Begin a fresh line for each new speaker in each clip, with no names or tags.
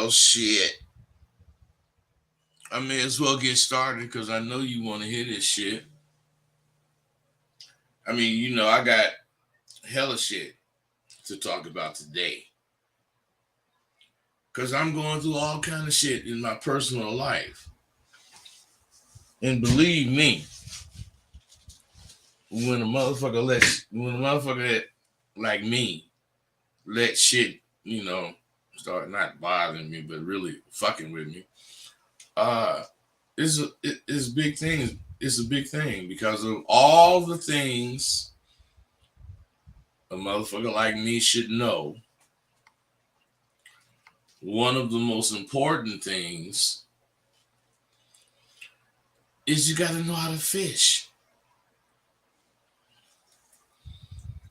Well, shit. I may as well get started because I know you want to hear this shit. I mean, I got hella shit to talk about today because I'm going through all kind of shit in my personal life. And believe me, when a motherfucker like me let shit, start not bothering me, but really fucking with me, uh, it's a big thing. It's a big thing because of all the things a motherfucker like me should know. One of the most important things is you got to know how to fish.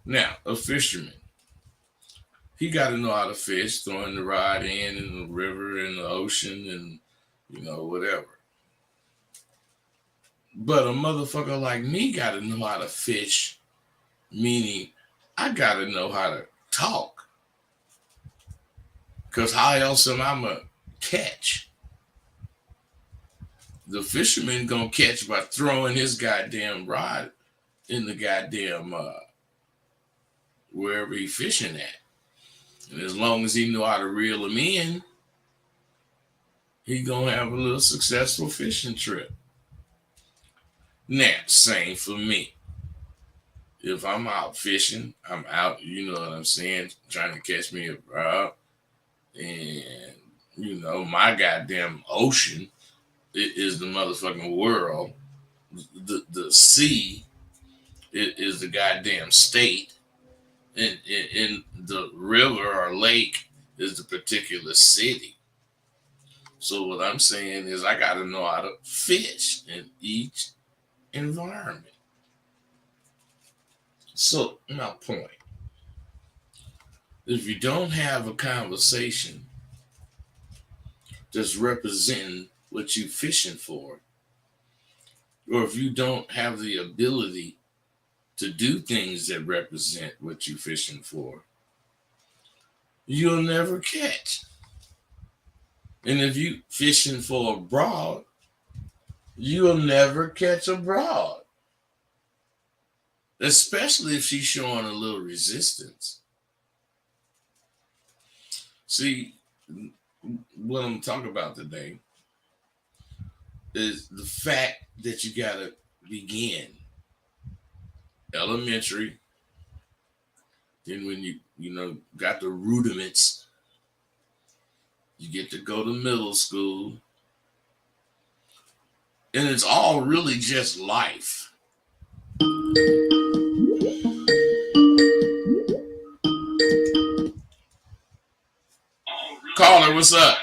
Now, a fisherman, he got to know how to fish, throwing the rod in the river, in the ocean, and whatever. But a motherfucker like me got to know how to fish, meaning I got to know how to talk. Because how else am I going to catch? The fisherman going to catch by throwing his goddamn rod in the goddamn wherever he fishing at. And as long as he know how to reel him in, he going to have a little successful fishing trip. Now, same for me. If I'm out fishing, I'm out, you know what I'm saying, trying to catch me a rod. And, my goddamn ocean is the motherfucking world. The sea is the goddamn state. And the river or lake is the particular city. So what I'm saying is I got to know how to fish in each environment. So my point, if you don't have a conversation that's representing what you fishing for, or if you don't have the ability to do things that represent what you fishing for, you'll never catch. And if you fishing for a broad, you'll never catch a broad. Especially if she's showing a little resistance. See, what I'm talking about today is the fact that you gotta begin elementary. Then when you got the rudiments, you get to go to middle school. And it's all really just life. Caller, what's up?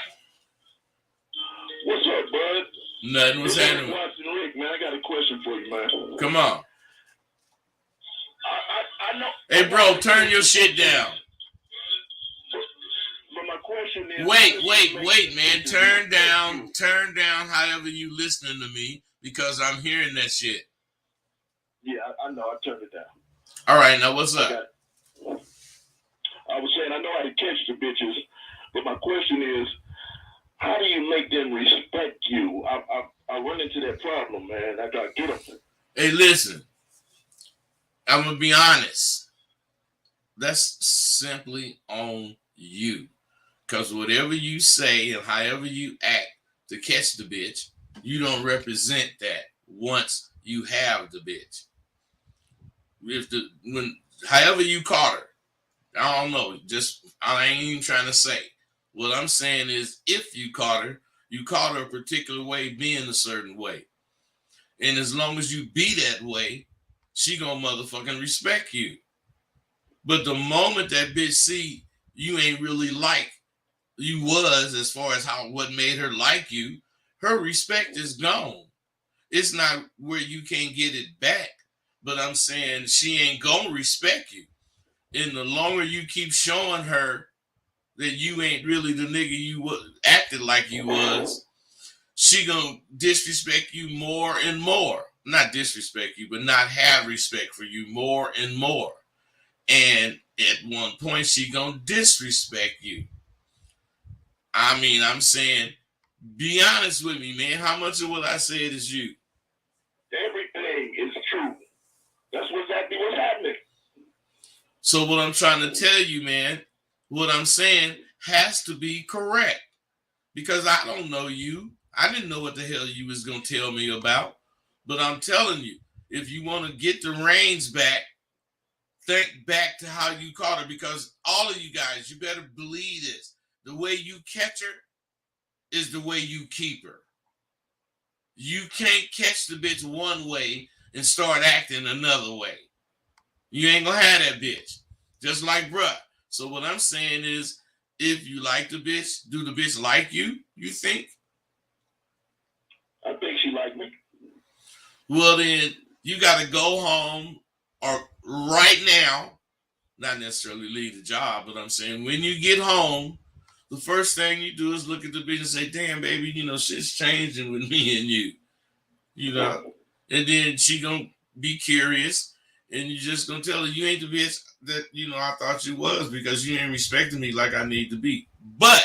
What's up, bud?
Nothing. What's happening?
Rick, man, I got a question for you, man.
Come on.
I know.
Hey, bro, turn your shit down.
But my question is.
Wait, man. Turn down however you listening to me because I'm hearing that shit.
Yeah, I know. I turned it down.
All right, now what's up?
I was saying I know how to catch the bitches, but my question is, how do you make them respect you? I run into that problem, man. I gotta get them.
Hey, listen. I'm gonna be honest. That's simply on you. Because whatever you say and however you act to catch the bitch, you don't represent that once you have the bitch. However you caught her, I don't know. I ain't even trying to say. What I'm saying is, if you caught her a particular way, being a certain way, and as long as you be that way, she gonna motherfucking respect you. But the moment that bitch see you ain't really like you was, as far as what made her like you, her respect is gone. It's not where you can't get it back, but I'm saying she ain't gonna respect you. And the longer you keep showing her that you ain't really the nigga you acted like you was, she gonna disrespect you more and more. Not disrespect you, but not have respect for you more and more. And at one point, she gonna disrespect you. I mean, I'm saying, be honest with me, man. How much of what I said is you?
Everything is true. That's exactly what's happening.
So what I'm trying to tell you, man, what I'm saying has to be correct. Because I don't know you. I didn't know what the hell you was going to tell me about. But I'm telling you, if you want to get the reins back, think back to how you caught her. Because all of you guys, you better believe this. The way you catch her is the way you keep her. You can't catch the bitch one way and start acting another way. You ain't going to have that bitch. Just like bruh. So what I'm saying is, if you like the bitch, do the bitch like you, you think?
I think she liked me.
Well, then you got to go home or right now, not necessarily leave the job, but I'm saying when you get home, the first thing you do is look at the bitch and say, damn, baby, shit's changing with me and you know. And then she going to be curious and you just going to tell her, you ain't the bitch that, I thought you was because you ain't respecting me like I need to be. But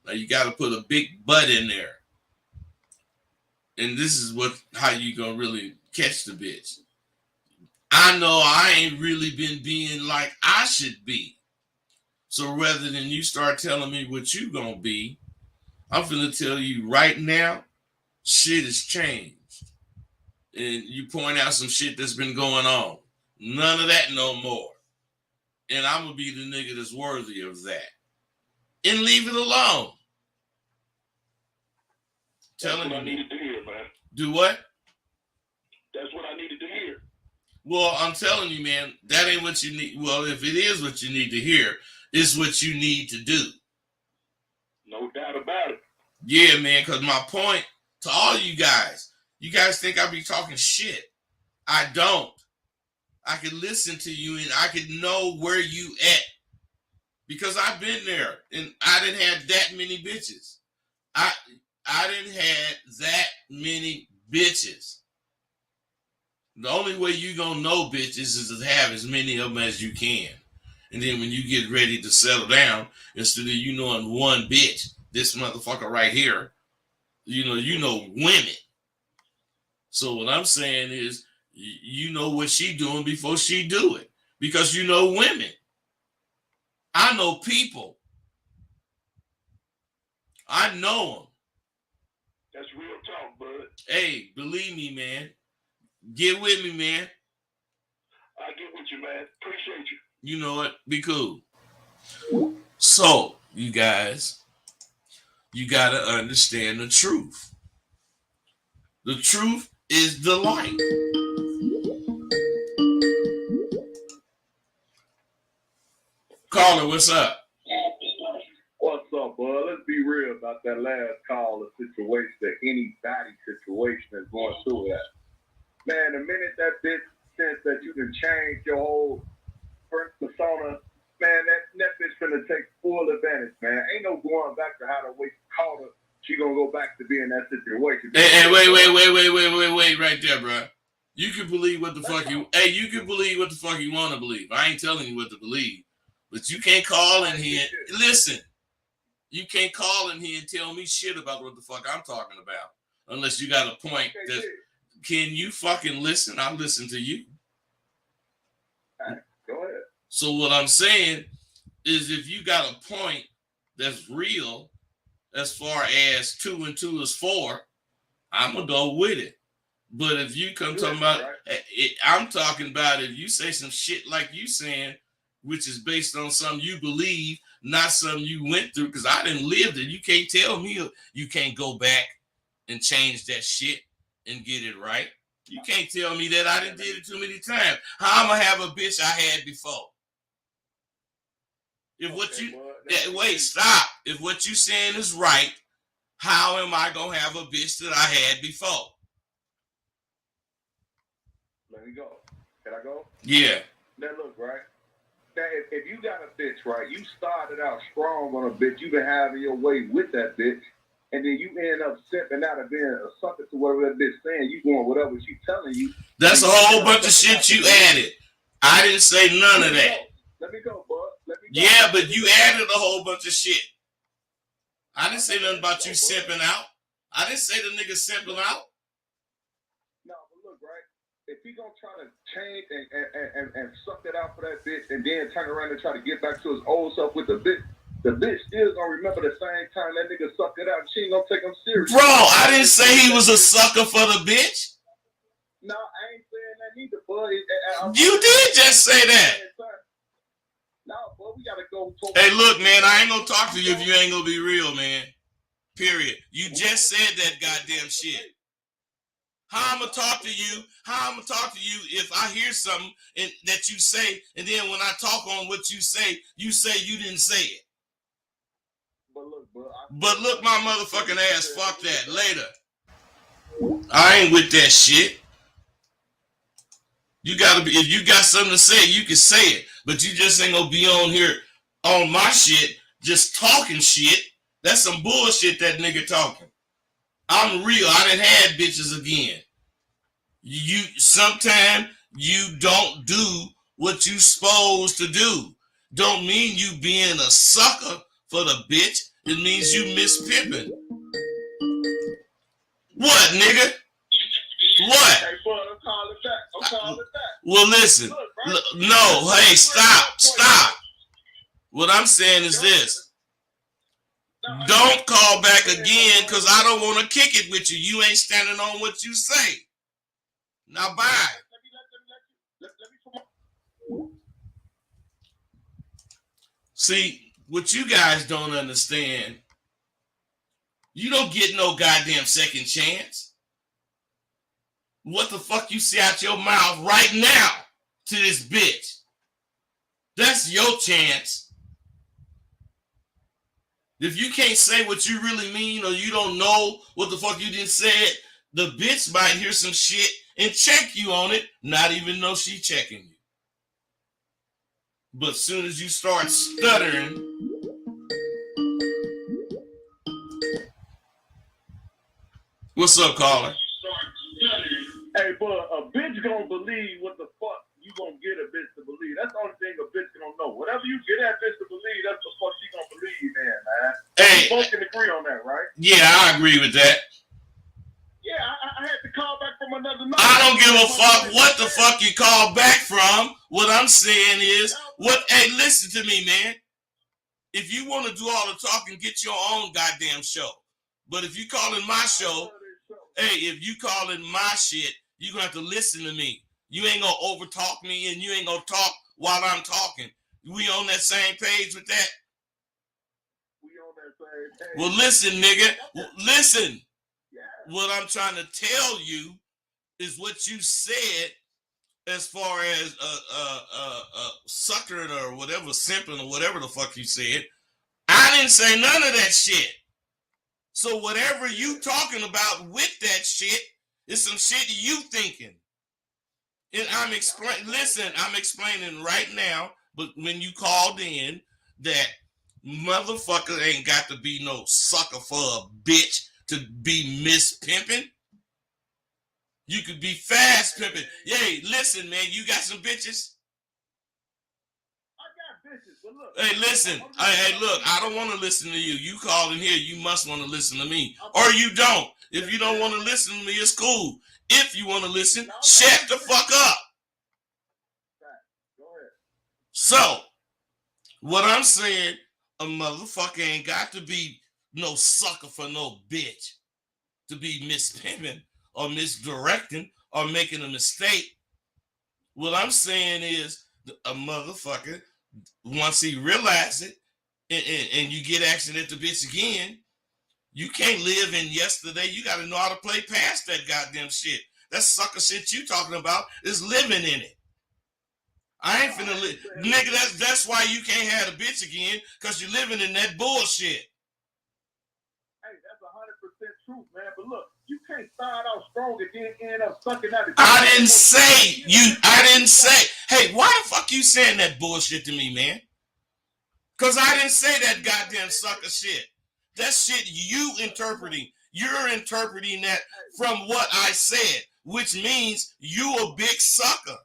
now you got to put a big but in there. And this is how you gonna really catch the bitch. I know I ain't really been being like I should be. So rather than you start telling me what you gonna be, I'm finna tell you right now, shit has changed. And you point out some shit that's been going on. None of that no more. And I'm gonna be the nigga that's worthy of that. And leave it alone.
That's what I needed to hear, man.
Do what?
That's what I needed to hear.
Well, I'm telling you, man, that ain't what you need. Well, if it is what you need to hear, it's what you need to do.
No doubt about it.
Yeah, man, because my point to all you guys think I be talking shit. I don't. I can listen to you and I can know where you at. Because I've been there and I didn't have that many bitches. I didn't have that many bitches. The only way you gonna know bitches is to have as many of them as you can. And then when you get ready to settle down, instead of you knowing one bitch, this motherfucker right here, you know women. So what I'm saying is, you know what she doing before she do it. Because you know women. I know people. I know them.
That's real talk, bud.
Hey, believe me, man. Get with me, man.
I get with you, man. Appreciate you.
You know what? Be cool. So, you guys, you got to understand the truth. The truth is the light. Caller, what's up?
What's up, bud? Let's be real about that last call, the situation that anybody situation is going through that. Man, the minute that bitch sense that you can change your whole persona, man, that bitch finna take full advantage, man. Ain't no going back to how the way you called her. She gonna go back to being that situation.
Hey, wait, right there, bro. You can believe what the fuck you. Hey, you can believe what the fuck you want to believe. I ain't telling you what to believe, but you can't call in here. Listen, you can't call in here and tell me shit about what the fuck I'm talking about, unless you got a point that. Can you fucking listen? I'll listen to you.
Right, go ahead.
So what I'm saying is, if you got a point that's real, as far as 2 and 2 is 4, I'm gonna go with it. But if you come talking about, I'm talking about if you say some shit like you saying, which is based on something you believe, not something you went through. Because I didn't live it. You can't tell me you can't go back and change that shit and get it right. You can't tell me that I didn't did it too many times. How am I have a bitch I had before? If what you wait, stop. If what you saying is right, how am I gonna have a bitch that I had before?
Let me go. Can I go?
Yeah.
Now look, right? Now if you got a bitch, right? You started out strong on a bitch. You been having your way with that bitch. And then you end up stepping out of being a sucker to whatever that bitch saying. You going whatever she telling you.
That's a whole bunch of shit you added. I didn't say none of that.
Let me go, bud. Let me go.
Yeah, but you added a whole bunch of shit. I didn't say nothing about you simping out. I didn't say the nigga simping out.
No, but look, right? If he gonna try to change and suck it out for that bitch and then turn around and try to get back to his old self with the bitch still gonna remember the same time that nigga sucked it out and she ain't gonna take him serious.
Bro, I didn't say he was a sucker for the bitch.
No, I ain't saying that neither, bud.
You did just say that.
No, boy, we gotta go talk.
Hey, look, man, I ain't gonna talk to you if you ain't gonna be real, man. Period. You just said that goddamn shit. How I'm gonna talk to you? How I'm gonna talk to you if I hear something that you say, and then when I talk on what you say you didn't say it. But look, my motherfucking ass, fuck that. Later. I ain't with that shit. You gotta be, if you got something to say, you can say it. But you just ain't gonna be on here on my shit, just talking shit. That's some bullshit that nigga talking. I'm real. I done had bitches again. You sometimes you don't do what you supposed to do. Don't mean you being a sucker for the bitch. It means you mispimping. What, nigga? What?
Hey, boy, I'm calling back.
Well, listen. No, hey, stop. What I'm saying is this. Don't call back again because I don't want to kick it with you. You ain't standing on what you say. Now, bye. See, what you guys don't understand, you don't get no goddamn second chance. What the fuck you say out your mouth right now to this bitch? That's your chance. If you can't say what you really mean or you don't know what the fuck you just said, the bitch might hear some shit and check you on it, not even know she checking you. But as soon as you start stuttering, what's up, caller?
Hey, but a bitch gonna believe what the fuck you gonna get a bitch to believe. That's the only thing a bitch gonna know. Whatever you get that bitch to believe, that's the fuck she gonna believe in, man.
Hey,
we both can agree on that, right?
Yeah, I agree with that.
Yeah, I had to call back from another number.
I don't give a fuck what the fuck you call back from. What I'm saying is, hey, listen to me, man. If you want to do all the talking, get your own goddamn show. But if you calling my show, hey, if you calling my shit, you're going to have to listen to me. You ain't going to overtalk me and you ain't going to talk while I'm talking. We on that same page with that?
We on that same page.
Well, listen, nigga. Listen. What I'm trying to tell you is what you said as far as suckering or whatever, simping or whatever the fuck you said. I didn't say none of that shit. So whatever you talking about with that shit is some shit you thinking. And I'm explaining right now, but when you called in that motherfucker ain't got to be no sucker for a bitch to be mispimping. You could be fast pimping. Hey, listen, man, you got some bitches?
I got bitches, but look.
Hey, listen. Hey, look, I don't want to listen to you. You call in here, you must want to listen to me. Or you don't. If you don't want to listen to me, it's cool. If you want to listen, shut the fuck up.
Go ahead.
So, what I'm saying, a motherfucker ain't got to be no sucker for no bitch to be mispimping or misdirecting or making a mistake. What I'm saying is a motherfucker, once he realizes it and you get action at the bitch again, you can't live in yesterday. You got to know how to play past that goddamn shit. That sucker shit you talking about is living in it. I ain't finna live. Nigga, that's why you can't have a bitch again, because you're living in that bullshit.
Hey, that's 100% truth, man. But look, you can't start out strong and then end up sucking out.
I didn't say. Hey, why the fuck you saying that bullshit to me, man? Because I didn't say that goddamn sucker shit. That shit you interpreting. You're interpreting that from what I said, which means you a big sucker.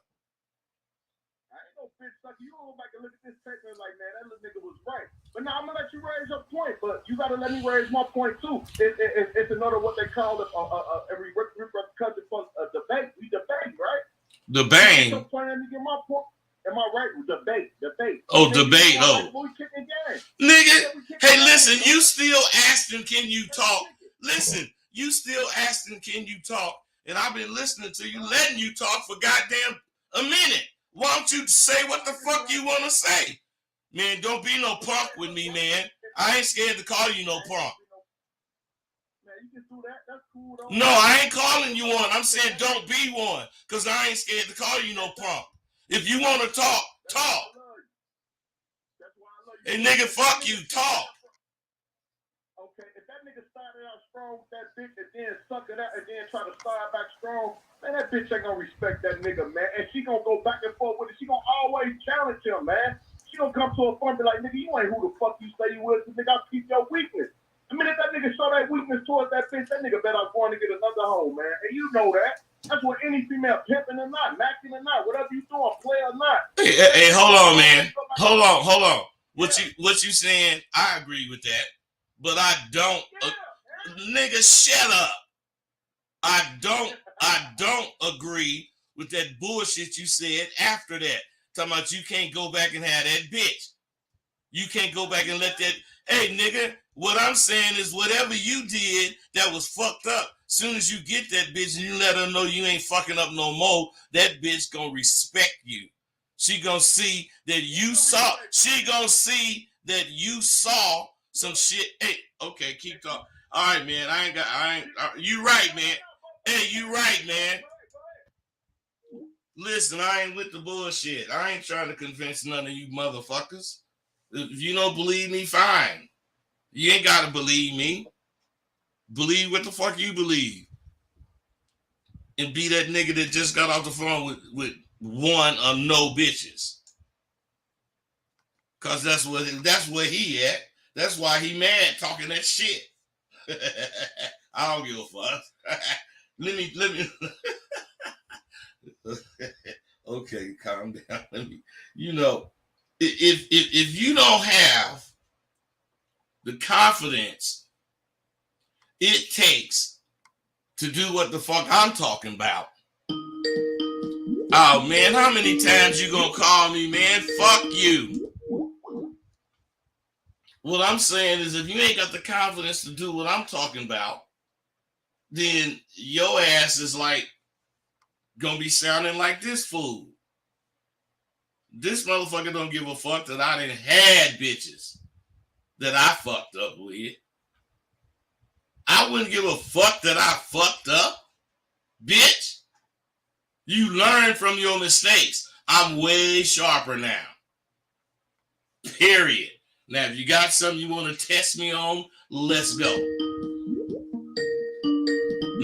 I ain't no bitch sucker, you don't go back and look at this tape and like, man, that little nigga was right. But now I'm gonna let you raise your point, but you gotta let me raise my point too. It's another what they call it every country for a debate. We debate, right?
Debate.
Get my point. Am I right? Debate.
Oh, debate. Oh,
right,
nigga. Hey, listen. You still asking? Can you talk? Listen. You still asking? Can you talk? And I've been listening to you, letting you talk for goddamn a minute. Why don't you say what the fuck you want to say? Man, don't be no punk with me, man. I ain't scared to call you no punk.
Man, you can do that. That's cool, though.
No, I ain't calling you one. I'm saying don't be one, because I ain't scared to call you no punk. If you want to talk, talk. Hey, nigga, fuck you, talk.
Okay, if that nigga started out strong with that bitch and then suck it out and then try to start back strong, man, that bitch ain't gonna respect that nigga, man. And she gonna go back and forth with it. She gonna always challenge him, man. She gonna come to a point and be like, nigga, you ain't who the fuck you say you is, nigga, I'll keep your weakness. I mean, if that nigga show that weakness towards that bitch, that nigga better going to get another hoe, man. And you know that. That's what any female pimping or not, macking or not, whatever you doing, play or not.
Hey, hold on, man. Hold on. What you saying? I agree with that, but I don't. Nigga, shut up. I don't agree with that bullshit you said after that. Talking about you can't go back and have that bitch. You can't go back and let that. Hey, nigga, what I'm saying is whatever you did that was fucked up, soon as you get that bitch and you let her know you ain't fucking up no more, that bitch gonna respect you. She gonna see that you saw. She gonna see that you saw some shit. Hey, okay, keep talking. All right, man. You right, man. Hey, you right, man. Listen, I ain't with the bullshit. I ain't trying to convince none of you motherfuckers. If you don't believe me, fine. You ain't gotta believe me. Believe what the fuck you believe. And be that nigga that just got off the phone with one or no bitches. Cause that's where he at. That's why he mad talking that shit. I don't give a fuck. let me okay, calm down. If you don't have the confidence it takes to do what the fuck I'm talking about. Oh man, how many times you gonna call me, man? Fuck you. What I'm saying is if you ain't got the confidence to do what I'm talking about, then your ass is like gonna be sounding like this fool. This motherfucker don't give a fuck that I done had bitches that I fucked up with. I wouldn't give a fuck that I fucked up. Bitch, you learn from your mistakes. I'm way sharper now. Period. Now, if you got something you want to test me on, let's go.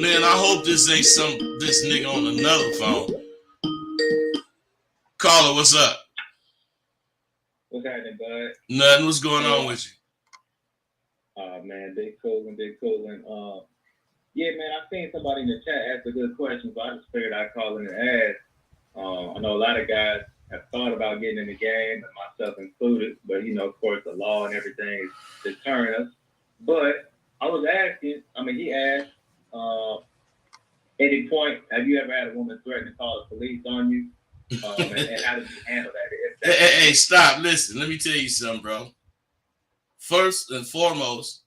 Man, I hope this ain't this nigga on another phone. Caller, what's up?
What's happening, bud?
Nothing. What's going on with you?
Man, they cooling. Yeah, man, I seen somebody in the chat ask a good question, but I just figured I'd call in and ask. I know a lot of guys have thought about getting in the game, and myself included, but, of course, the law and everything is deterring us. But I was asking, he asked, any point, have you ever had a woman threaten to call the police on you? And how did you handle that?
Hey, stop. Listen, let me tell you something, bro. First and foremost,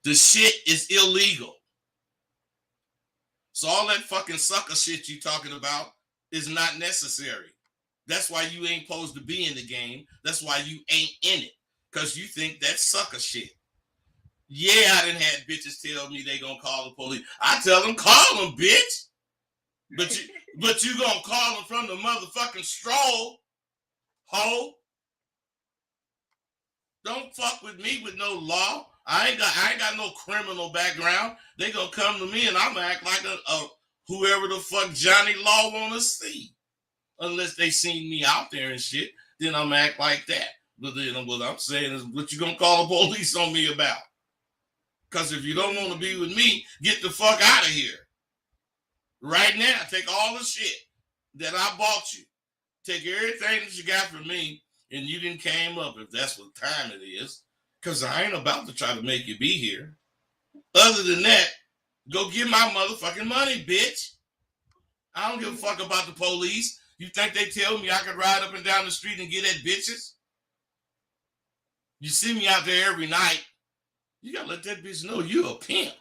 the shit is illegal. So all that fucking sucker shit you talking about is not necessary. That's why you ain't supposed to be in the game. That's why you ain't in it. Because you think that's sucker shit. Yeah, I done had bitches tell me they gonna call the police. I tell them, call them, bitch. But you gonna call them from the motherfucking stroll, ho? Don't fuck with me with no law. I ain't got no criminal background. They gonna come to me and I'm gonna act like a whoever the fuck Johnny Law wanna see. Unless they seen me out there and shit, then I'm gonna act like that. But then what I'm saying is, what you gonna call the police on me about? Because if you don't want to be with me, get the fuck out of here. Right now, take all the shit that I bought you. Take everything that you got from me, and you didn't came up if that's what time it is, because I ain't about to try to make you be here. Other than that, go get my motherfucking money, bitch. I don't give a fuck about the police. You think they tell me I can ride up and down the street and get at bitches? You see me out there every night. You gotta let that bitch know you a pimp.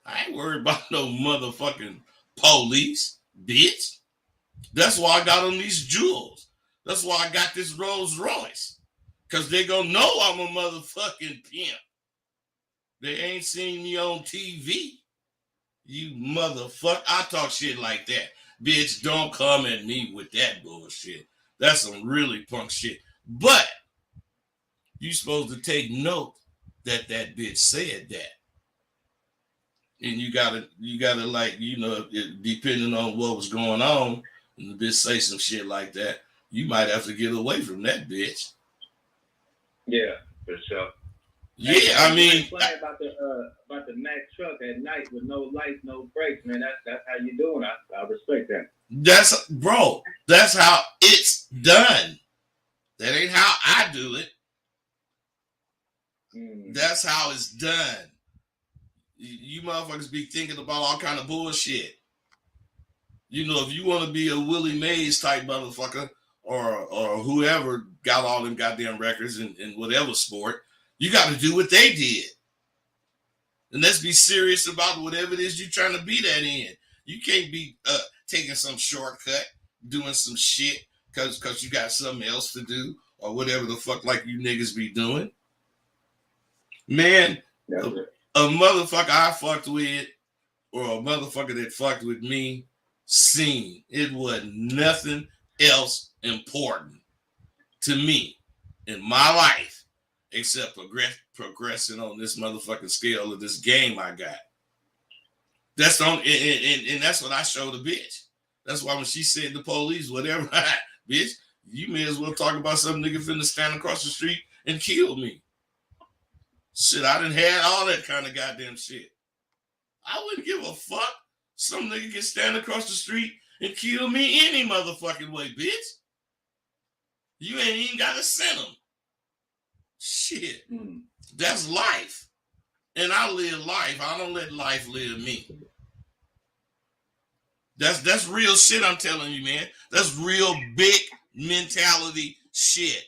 I ain't worried about no motherfucking police, bitch. That's why I got on these jewels. That's why I got this Rolls Royce. Because they gonna know I'm a motherfucking pimp. They ain't seen me on TV. You motherfucker. I talk shit like that. Bitch, don't come at me with that bullshit. That's some really punk shit. But you supposed to take note that that bitch said that. And you gotta like, depending on what was going on, and the bitch say some shit like that, you might have to get away from that bitch.
Yeah, for sure.
Yeah, I mean,
playing about the Mack truck at night with no lights, no brakes, man. That's how you doing. I respect that.
That's how it's done. That ain't how I do it. That's how it's done. You motherfuckers be thinking about all kind of bullshit. If you want to be a Willie Mays type motherfucker, or whoever got all them goddamn records in whatever sport, you got to do what they did. And let's be serious about whatever it is you're trying to be that in. You can't be taking some shortcut, doing some shit because you got something else to do or whatever the fuck like you niggas be doing. Man, a motherfucker I fucked with or a motherfucker that fucked with me seen it was nothing else important to me in my life except progressing on this motherfucking scale of this game I got. That's on, and that's what I showed the bitch. That's why when she said the police, whatever, bitch, you may as well talk about some nigga finna stand across the street and kill me. Shit, I done had all that kind of goddamn shit. I wouldn't give a fuck. Some nigga can stand across the street and kill me any motherfucking way, bitch. You ain't even gotta send them. Shit. That's life. And I live life. I don't let life live me. That's real shit I'm telling you, man. That's real big mentality shit.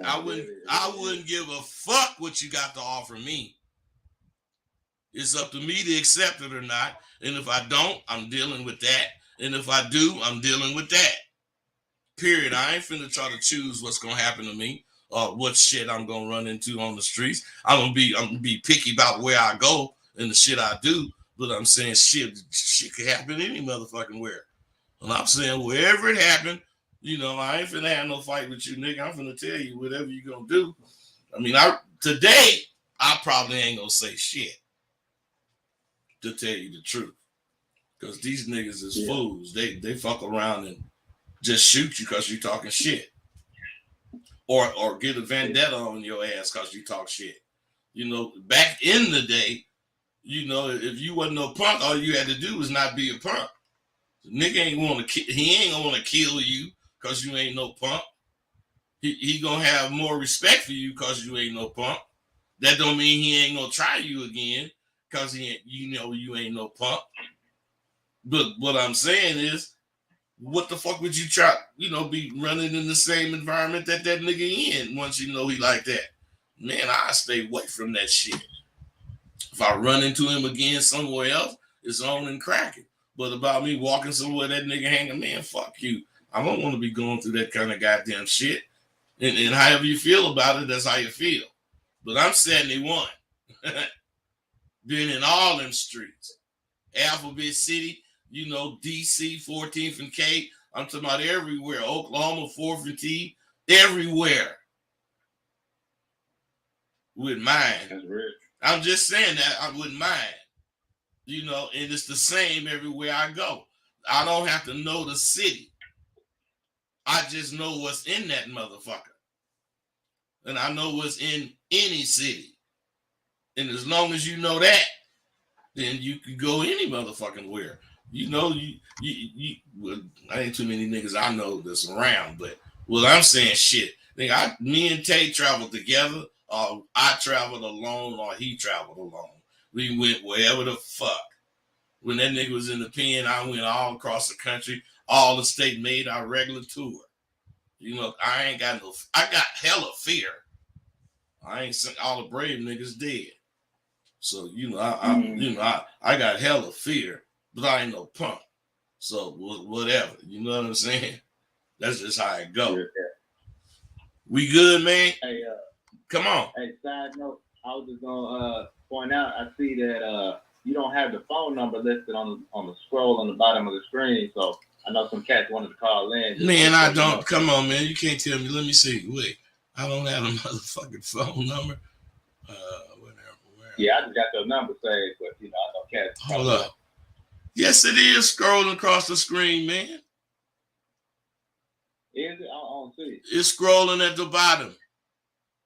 I wouldn't give a fuck what you got to offer me. It's up to me to accept it or not. And if I don't, I'm dealing with that. And if I do, I'm dealing with that. Period. I ain't finna try to choose what's gonna happen to me or what shit I'm gonna run into on the streets. I'm gonna be picky about where I go and the shit I do. But I'm saying shit could happen any motherfucking where. And I'm saying wherever it happened, I ain't finna have no fight with you, nigga. I'm finna tell you whatever you gonna do. I mean, today I probably ain't gonna say shit, to tell you the truth, because these niggas is fools. They fuck around and just shoot you because you talking shit, or get a vendetta on your ass because you talk shit. Back in the day, if you wasn't no punk, all you had to do was not be a punk. The nigga ain't gonna want to kill you because you ain't no punk. He gonna have more respect for you because you ain't no punk. That don't mean he ain't gonna try you again because you ain't no punk. But what I'm saying is, what the fuck would you try, be running in the same environment that nigga in once you know he like that? Man, I stay away from that shit. If I run into him again somewhere else, it's on and cracking. But about me walking somewhere that nigga hanging, man, fuck you. I don't want to be going through that kind of goddamn shit. And however you feel about it, that's how you feel. But I'm 71. Been in all them streets. Alphabet City, DC, 14th and K. I'm talking about everywhere. Oklahoma, 4th and T. Everywhere. Wouldn't mind.
That's rich.
I'm just saying that I wouldn't mind. And it's the same everywhere I go. I don't have to know the city. I just know what's in that motherfucker. And I know what's in any city. And as long as you know that, then you can go any motherfucking where. You know, well, I ain't too many niggas I know that's around, but well, I'm saying shit. Me and Tay traveled together, or I traveled alone, or he traveled alone. We went wherever the fuck. When that nigga was in the pen, I went all across the country, all the state, made our regular tour. You know, I got hella fear. I ain't seen all the brave niggas dead. So, you know, I got hella fear, but I ain't no punk. So whatever, you know what I'm saying? That's just how it go.
Yeah.
We good, man?
Hey,
come on.
Hey, side note, I was just gonna point out. I see that you don't have the phone number listed on the scroll on the bottom of the screen. So I know some cats wanted to call in.
Man, I don't. Come on, man. You can't tell me. Let me see. Wait, I don't have a motherfucking phone number. Whatever.
Yeah, I just got your number saved, but you know, I know cats.
Hold up. Yes, it is scrolling across the screen, man.
Is it? I don't see it.
It's scrolling at the bottom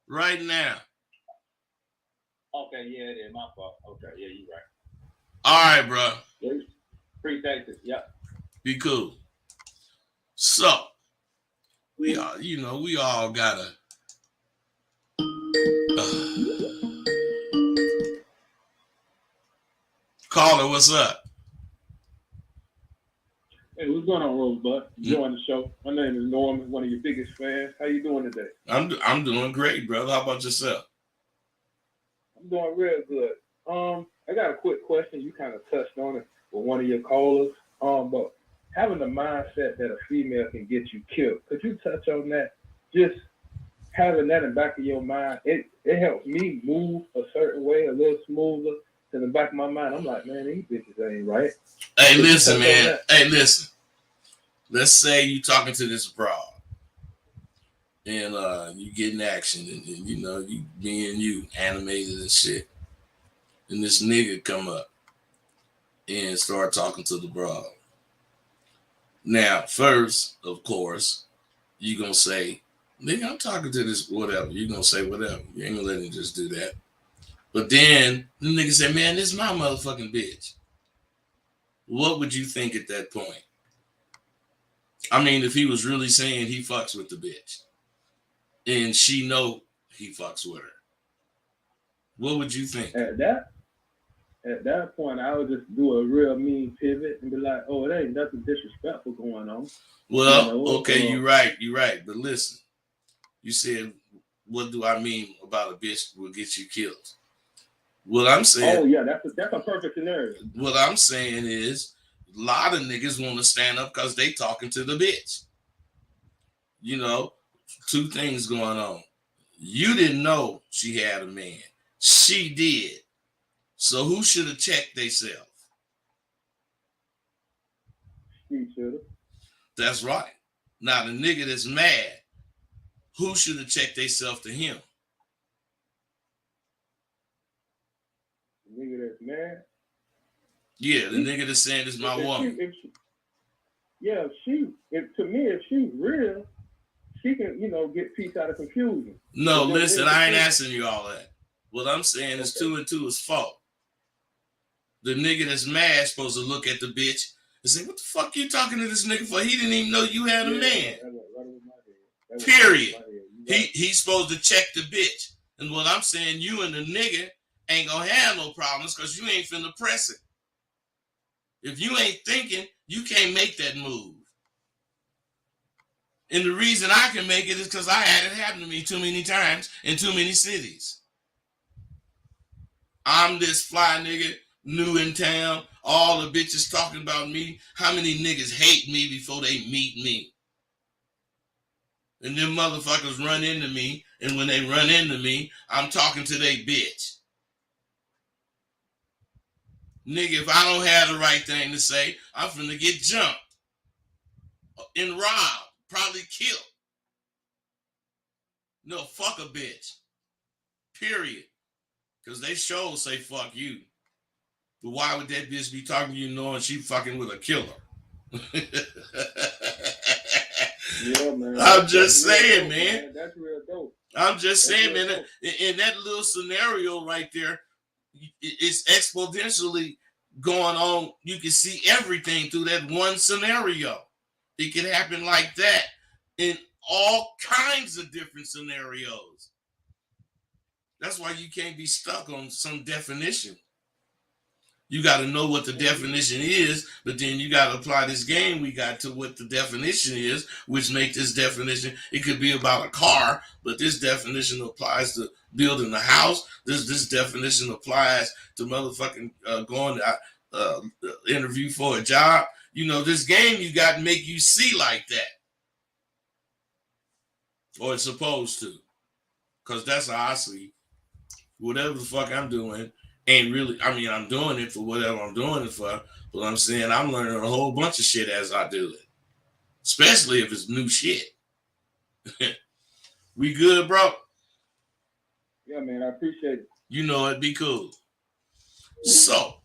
right now.
Okay, yeah, it is my fault. Okay, yeah, you're right.
All right, bro.
Yeah, appreciate it. Yep.
Be cool. So, we all gotta. Caller, what's up?
Hey, what's going on, Rosebud? Enjoying the show. My name is Norman, one of your biggest fans. How you doing today?
I'm doing great, brother. How about yourself?
I'm doing real good. I got a quick question. You kind of touched on it with one of your callers. But having the mindset that a female can get you killed, could you touch on that? Just having that in the back of your mind, it helps me move a certain way, a little smoother. In the back of my mind, I'm like, man, these bitches ain't right.
Hey, listen, man. Hey, listen. Let's say you talking to this broad, and you getting action, and you know you being you animated and shit, and this nigga come up and start talking to the broad. Now, first, of course, you gonna say, nigga, I'm talking to this whatever. You gonna say whatever. You ain't gonna let him just do that. But then the nigga said, man, this is my motherfucking bitch. What would you think at that point? I mean, if he was really saying he fucks with the bitch and she know he fucks with her, what would you think?
At that point, I would just do a real mean pivot and be like, oh, it ain't nothing disrespectful going on.
Well, okay, you're right. But listen, you said, what do I mean about a bitch will get you killed? What I'm saying.
Oh yeah, that's a perfect scenario.
What I'm saying is, a lot of niggas want to stand up because they talking to the bitch. You know, two things going on. You didn't know she had a man. She did. So who should have checked theyself?
She should have.
That's right. Now the nigga that's mad, who should have checked theyself to him?
The nigga that's mad?
Yeah, the nigga that's saying this is my woman.
If she's real, she can, get peace out of confusion.
No, listen, I ain't asking you all that. What I'm saying is 2 and 2 is 4. The nigga that's mad supposed to look at the bitch and say, what the fuck you talking to this nigga for? He didn't even know you had a man. Period. He's supposed to check the bitch. And what I'm saying, you and the nigga ain't gonna have no problems because you ain't finna press it. If you ain't thinking, you can't make that move. And the reason I can make it is because I had it happen to me too many times in too many cities. I'm this fly nigga, new in town, all the bitches talking about me. How many niggas hate me before they meet me? And them motherfuckers run into me, and when they run into me, I'm talking to they bitch. Nigga, if I don't have the right thing to say, I'm finna get jumped and robbed, probably killed. No, fuck a bitch. Period. Because they sure say fuck you. But why would that bitch be talking to you knowing she fucking with a killer?
Yeah, man.
I'm just saying, man.
That's real dope.
I'm just saying, man. In that little scenario right there, it's exponentially going on. You can see everything through that one scenario. It can happen like that in all kinds of different scenarios. That's why you can't be stuck on some definition. You got to know what the definition is, but then you got to apply this game we got to what the definition is, which make this definition. It could be about a car, but this definition applies to building a house. This definition applies to motherfucking going to interview for a job. You know, this game you got to make you see like that, or it's supposed to, because that's how I see. Whatever the fuck I'm doing ain't really, I mean, I'm doing it for whatever I'm doing it for, but I'm saying I'm learning a whole bunch of shit as I do it, especially if it's new shit. We good, bro?
Yeah, man, I appreciate it.
You know it'd be cool. So,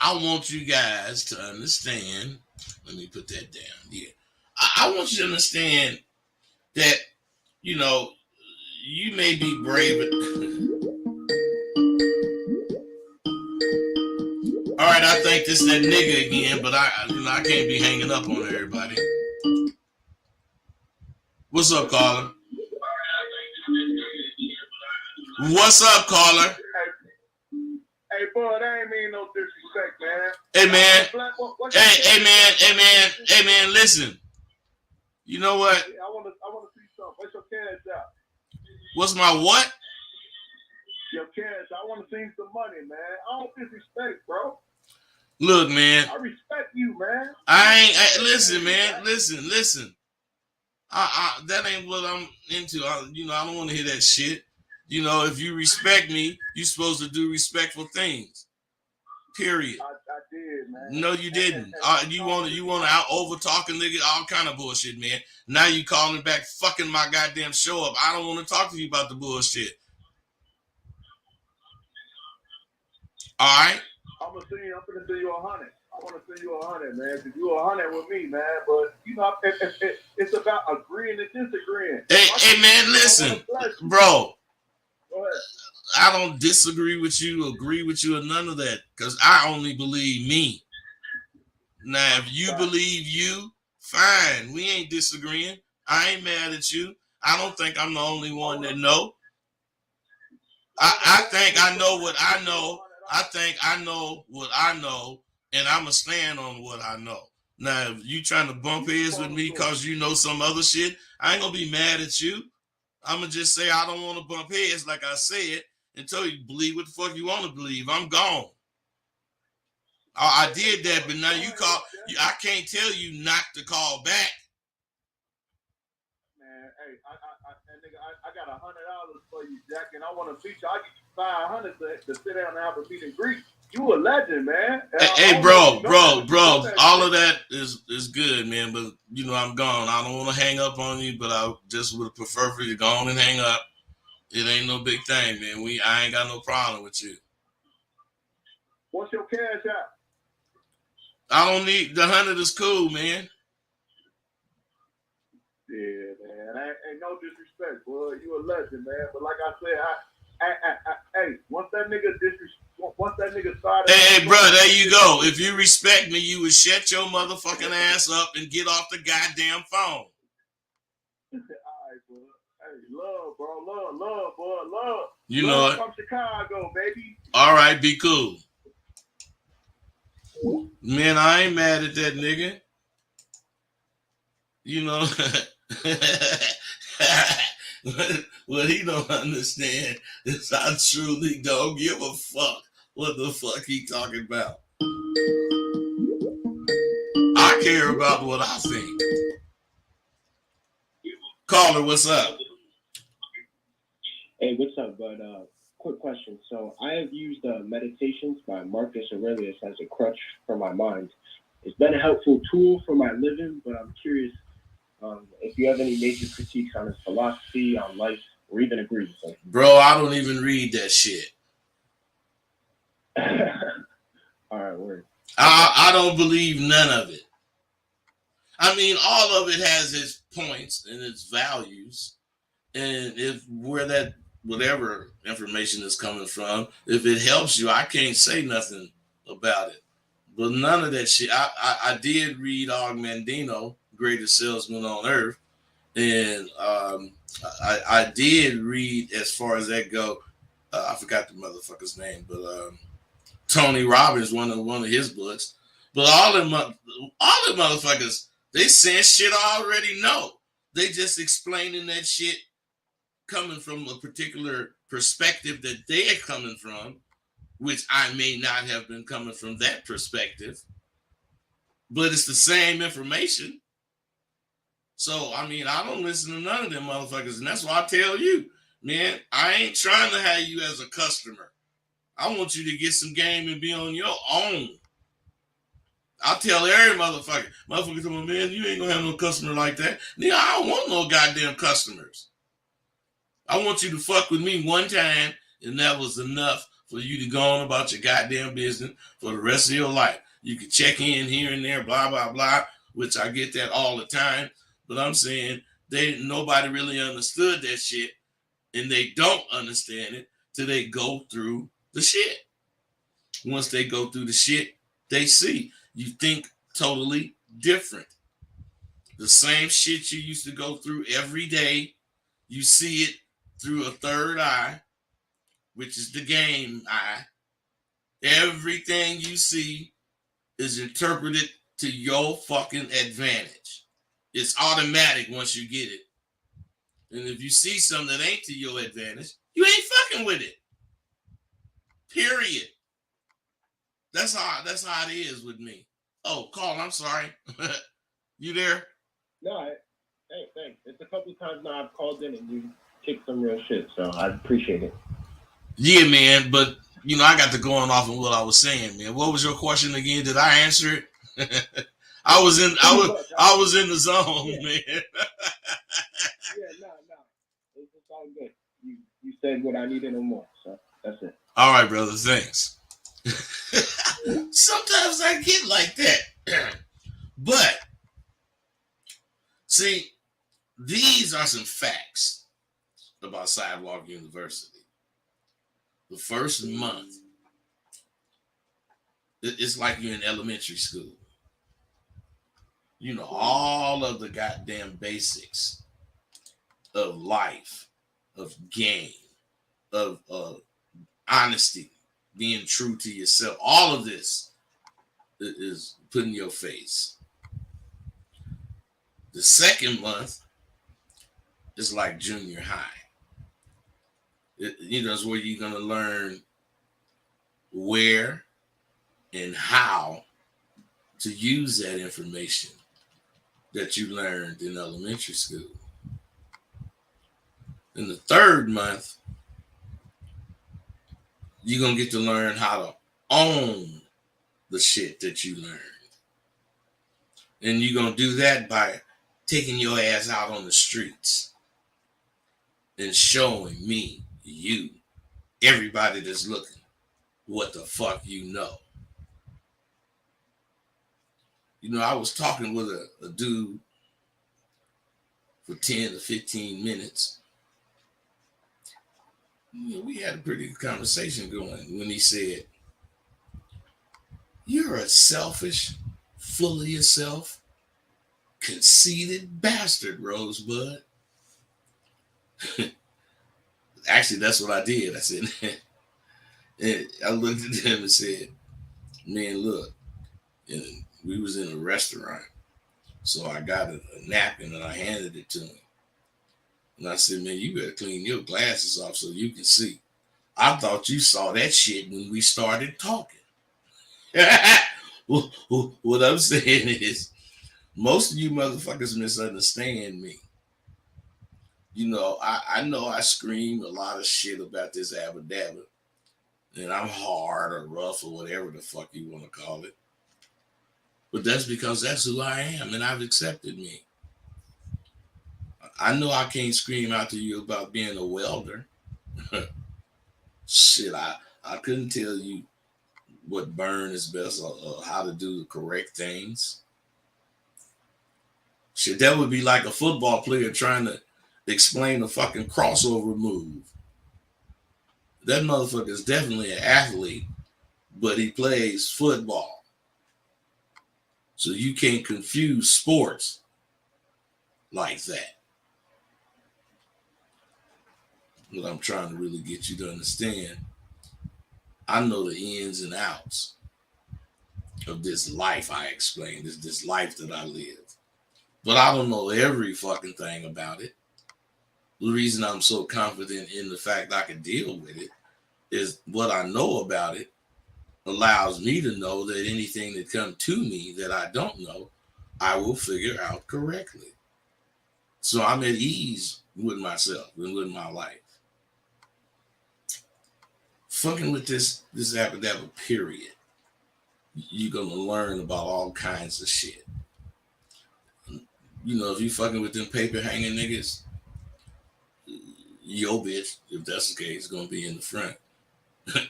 I want you guys to understand, let me put that down here. I want you to understand that, you know, you may be brave. All right, I think this is that nigga again, but I can't be hanging up on everybody. What's up, caller? What's up, caller?
Hey, bud, I ain't mean no disrespect, man.
Hey, man. Listen. You know what?
I want to see something. What's your cash out?
What's my what?
Your cash. I want to see some money, man. I don't disrespect, bro.
Look, man.
I respect you, man.
Listen, man. Listen. That ain't what I'm into. I don't want to hear that shit. You know, if you respect me, you're supposed to do respectful things. Period.
I did, man.
No, you didn't. You want to out over talk a nigga, all kind of bullshit, man. Now you calling back, fucking my goddamn show up. I don't want to talk to you about the bullshit. All right.
I'm gonna send you 100. I want to send you 100, man. Cause you 100 with me, man. But you know, it's about agreeing and disagreeing.
Hey, man, listen, bro.
Go ahead.
I don't disagree with you, agree with you, or none of that, because I only believe me. Now, if you believe you, fine. We ain't disagreeing. I ain't mad at you. I don't think I'm the only one that know. I think I know what I know. I think I know what I know, and I'm going to stand on what I know. Now, if you trying to bump heads with me because you know some other shit, I ain't going to be mad at you. I'm going to just say I don't want to bump heads, like I said, until you believe what the fuck you want to believe. I'm gone. I did that, but now you call. I can't tell you not to call back.
Man, hey, I got $100 for you, Jack, and I want to feature. I get you 500 to sit down and have a meet and greet. You a legend, man.
Hey, bro. All of that is good, man. But you know I'm gone. I don't want to hang up on you, but I just would prefer for you to go on and hang up. It ain't no big thing, man. I ain't got no problem with you.
What's your cash out?
I don't need the 100 is cool, man.
Yeah, man. Ain't no disrespect, boy. You a legend, man. But like I said, hey, once that nigga started.
Hey, bro, there you go. If you respect me, you would shut your motherfucking ass up and get off the goddamn phone.
All right, bro. Hey, love, bro. Love, boy. Love.
You know it.
From Chicago, baby.
All right, be cool. Man, I ain't mad at that nigga. You know, what he don't understand is I truly don't give a fuck what the fuck he talking about. I care about what I think. Caller, what's up?
Hey, what's up, bud? Quick question. So I have used Meditations by Marcus Aurelius as a crutch for my mind. It's been a helpful tool for my living, but I'm curious if you have any major critiques on his philosophy, on life, or even agree with him.
Bro, I don't even read that shit.
All right, word.
I don't believe none of it. I mean, all of it has its points and its values. And if where that whatever information is coming from, if it helps you, I can't say nothing about it. But none of that shit. I did read Og Mandino, Greatest Salesman on Earth, and I did read, as far as that go. I forgot the motherfucker's name, but Tony Robbins, one of his books. But all the motherfuckers, they saying shit I already know. They just explaining that shit coming from a particular perspective that they're coming from, which I may not have been coming from that perspective, but it's the same information. So, I mean, I don't listen to none of them motherfuckers, and that's why I tell you, man, I ain't trying to have you as a customer. I want you to get some game and be on your own. I'll tell every motherfucker, tell me, man, you ain't gonna have no customer like that. Nigga, I don't want no goddamn customers. I want you to fuck with me one time, and that was enough for you to go on about your goddamn business for the rest of your life. You can check in here and there, blah, blah, blah, which I get that all the time. But I'm saying nobody really understood that shit, and they don't understand it till they go through the shit. Once they go through the shit, they see. You think totally different. The same shit you used to go through every day, you see it through a third eye, which is the game eye. Everything you see is interpreted to your fucking advantage. It's automatic once you get it. And if you see something that ain't to your advantage, you ain't fucking with it. Period. That's how it is with me. Oh, Carl, I'm sorry. You there?
No, thanks. It's a couple times now I've called in and you kicked some real shit, so I appreciate it.
Yeah, man, but I got to going off on what I was saying, man. What was your question again? Did I answer it? I was in the zone,
yeah.
Man.
No. It's all good. You said what I needed and more, so that's it.
All right, brother. Thanks. Sometimes I get like that. But, see, these are some facts about Sidewalk University. The first month, it's like you're in elementary school. All of the goddamn basics of life, of game, of honesty, being true to yourself. All of this is put in your face. The second month is like junior high. It's where you're going to learn where and how to use that information that you learned in elementary school. In the third month, you're going to get to learn how to own the shit that you learned. And you're going to do that by taking your ass out on the streets and showing me, you, everybody that's looking, what the fuck you know. I was talking with a dude for 10 to 15 minutes. We had a pretty good conversation going when he said, "You're a selfish, full of yourself, conceited bastard, Rosebud." Actually, that's what I did. I said, and I looked at him and said, "Man, look," and we was in a restaurant. So I got a napkin and I handed it to him. And I said, "Man, you better clean your glasses off so you can see. I thought you saw that shit when we started talking." What I'm saying is, most of you motherfuckers misunderstand me. I know I scream a lot of shit about this Abba Dabba. And I'm hard or rough or whatever the fuck you want to call it. But that's because that's who I am, and I've accepted me. I know I can't scream out to you about being a welder. Shit, I couldn't tell you what burn is best or how to do the correct things. Shit, that would be like a football player trying to explain a fucking crossover move. That motherfucker is definitely an athlete, but he plays football. So you can't confuse sports like that. What I'm trying to really get you to understand, I know the ins and outs of this life I explained, this life that I live. But I don't know every fucking thing about it. The reason I'm so confident in the fact I can deal with it is what I know about it allows me to know that anything that comes to me that I don't know, I will figure out correctly. So I'm at ease with myself and with my life. Fucking with this Abba Dabba period, you're gonna learn about all kinds of shit. You know, if you fucking with them paper hanging niggas, your bitch, if that's the case, gonna be in the front. And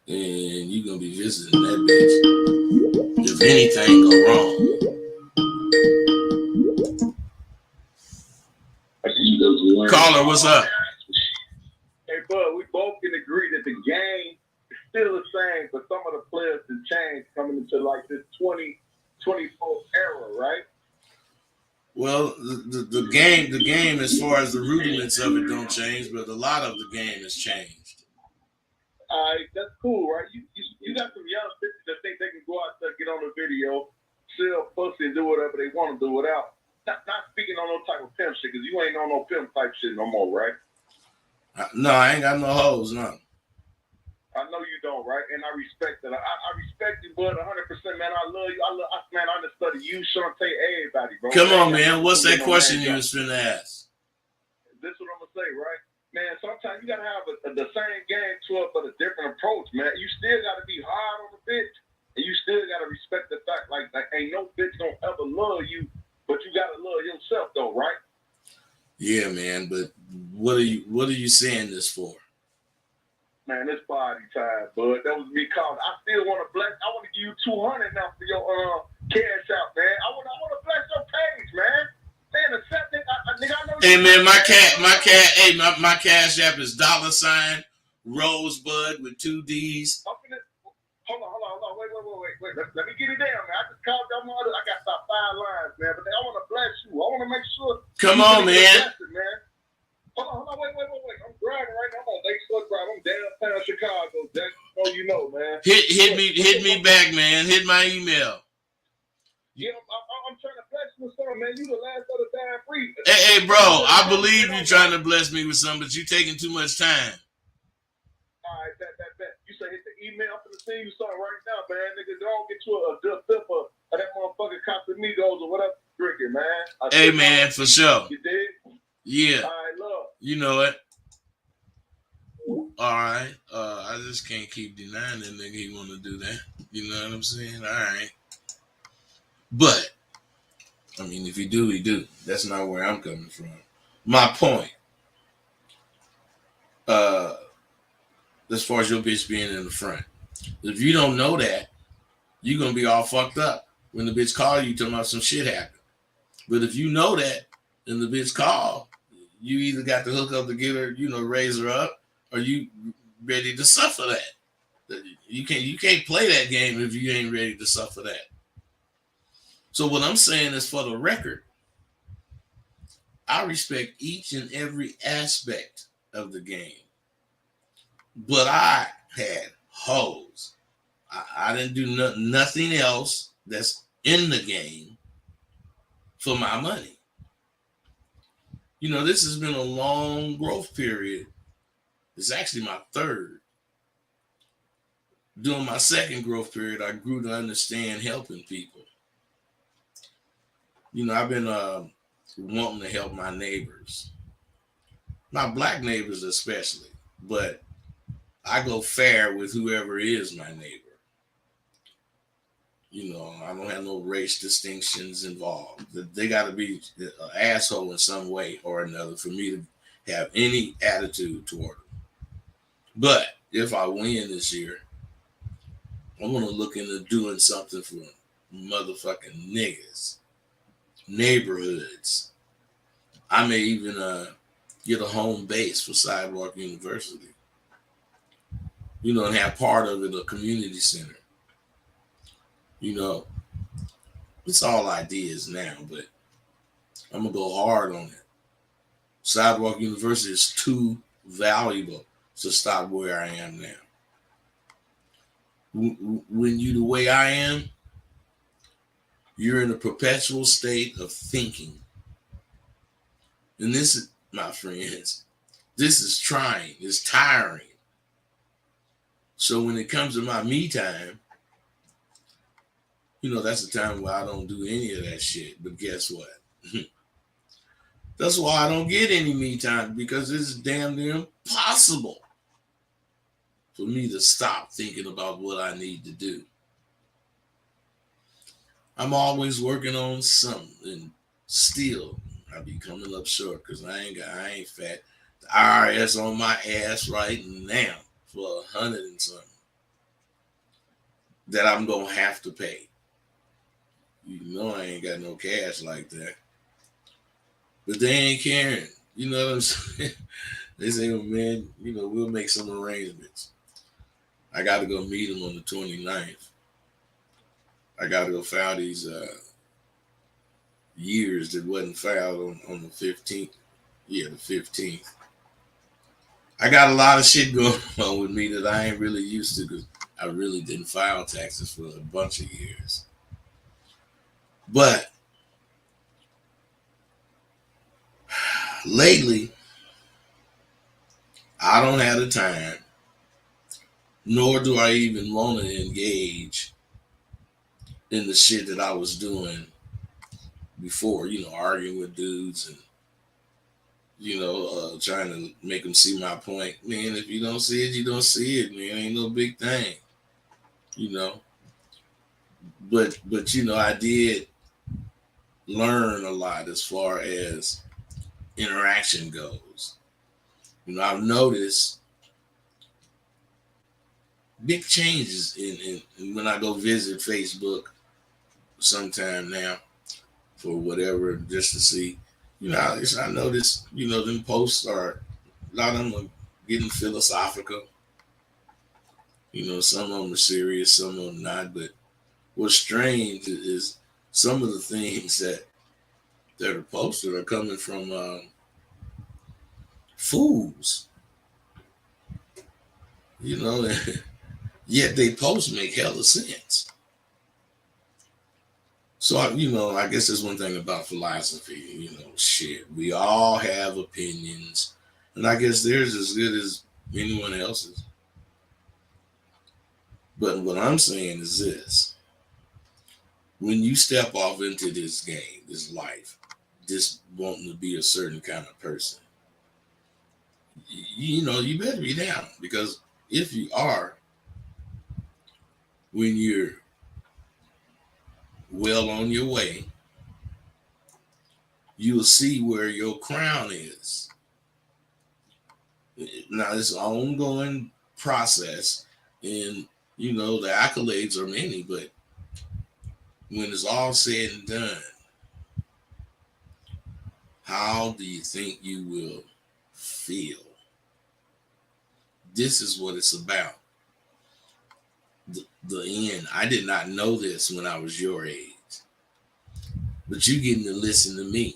you're gonna be visiting that bitch. If anything go wrong. Caller, what's up?
Hey, bud, we both can agree that the game is still the same, but some of the players have changed coming into like this 2024 era, right?
Well, the game, as far as the rudiments of it don't change, but a lot of the game has changed.
All right, that's cool, right? You got some young bitches that think they can go out there, get on the video, sell pussy, and do whatever they want to do without not speaking on no type of pimp shit, because you ain't on no pimp type shit no more, right?
No, I ain't got no hoes, no.
I know you don't, right? And I respect that. I respect you, bud, 100%, man. I love you. Man, I just study you, Shantae, everybody, bro.
Come on, man. What's that question you was finna ask?
This is what I'm gonna say, right? Man, sometimes you gotta have the same game to it, but a different approach, man. You still gotta be hard on the bitch, and you still gotta respect the fact, like ain't no bitch gonna ever love you, but you gotta love yourself, though, right?
Yeah, man. But what are you saying this for?
Man, it's party time, bud. That was me calling. I still want to bless. I want to give you 200 now for your cash out, man. I want to bless your page, man. Man, accept it. Nigga, I know.
Hey, man, my cash app is $ Rosebud with 2 D's.
Hold on. Wait. Let me get it down, man. I just called your mother. I got about 5 lines, man. But I want to bless you. I want to make sure.
Come on, man.
It, man. Hold on. Wait. I'm driving right now. I'm on Lakeshore Drive. I'm downtown Chicago. That's all you know, man.
Hit me back, man. Hit my email.
Yeah, I'm trying to bless you with something, man. You the last of the damn free.
Hey, bro, I believe you trying to bless me with something, but you taking too much time.
All right, bet. You say hit the email for the send you something right now, man. Nigga, don't get you a good sip of that motherfucking Casamigos or whatever you're drinking, man.
Hey, man, for sure.
You did?
Yeah.
All right, love.
You know it. All right. I just can't keep denying that nigga he want to do that. You know what I'm saying? All right. But, I mean, if he do, he do. That's not where I'm coming from. My point, as far as your bitch being in the front, if you don't know that, you're going to be all fucked up when the bitch call you talking about some shit happened. But if you know that, and the bitch call, you either got the hook up to get her, raise her up, or you ready to suffer that. You can't play that game if you ain't ready to suffer that. So what I'm saying is, for the record, I respect each and every aspect of the game. But I had hoes. I didn't do nothing else that's in the game for my money. This has been a long growth period. It's actually my third. During my second growth period, I grew to understand helping people. I've been wanting to help my neighbors. My black neighbors especially, but I go fair with whoever is my neighbor. I don't have no race distinctions involved. They got to be an asshole in some way or another for me to have any attitude toward them. But if I win this year, I'm going to look into doing something for motherfucking niggas, neighborhoods. I may even get a home base for Sidewalk University. and have part of it a community center. It's all ideas now, but I'm going to go hard on it. Sidewalk University is too valuable to stop where I am now. When you the way I am, you're in a perpetual state of thinking. And this is, my friends, this is trying, it's tiring. So when it comes to my me time, that's the time where I don't do any of that shit. But guess what? That's why I don't get any me time, because it's damn near impossible for me to stop thinking about what I need to do. I'm always working on something, and still I be coming up short because I ain't fat. The IRS on my ass right now for 100 and something that I'm gonna have to pay. I ain't got no cash like that, but they ain't caring. You know what I'm saying? They say, oh, man, we'll make some arrangements. I got to go meet them on the 29th. I got to go file these years that wasn't filed on the 15th. Yeah, the 15th. I got a lot of shit going on with me that I ain't really used to, because I really didn't file taxes for a bunch of years. But lately, I don't have the time, nor do I even want to engage in the shit that I was doing before, arguing with dudes and, trying to make them see my point. Man, if you don't see it, you don't see it, man. Ain't no big thing, But, I did learn a lot as far as interaction goes. I've noticed big changes in when I go visit Facebook sometime now for whatever, just to see. I noticed, them posts are, a lot of them are getting philosophical. Some of them are serious, some of them not. But what's strange is some of the things that are posted are coming from fools. Yet they posts make hella sense. So, I guess there's one thing about philosophy, shit. We all have opinions, and I guess theirs is as good as anyone else's. But what I'm saying is this: when you step off into this game, this life, this wanting to be a certain kind of person, you better be down, because if you are, when you're well on your way, you'll see where your crown is. Now, it's an ongoing process, and the accolades are many, but when it's all said and done, how do you think you will feel? This is what it's about. The end. I did not know this when I was your age, but you getting to listen to me,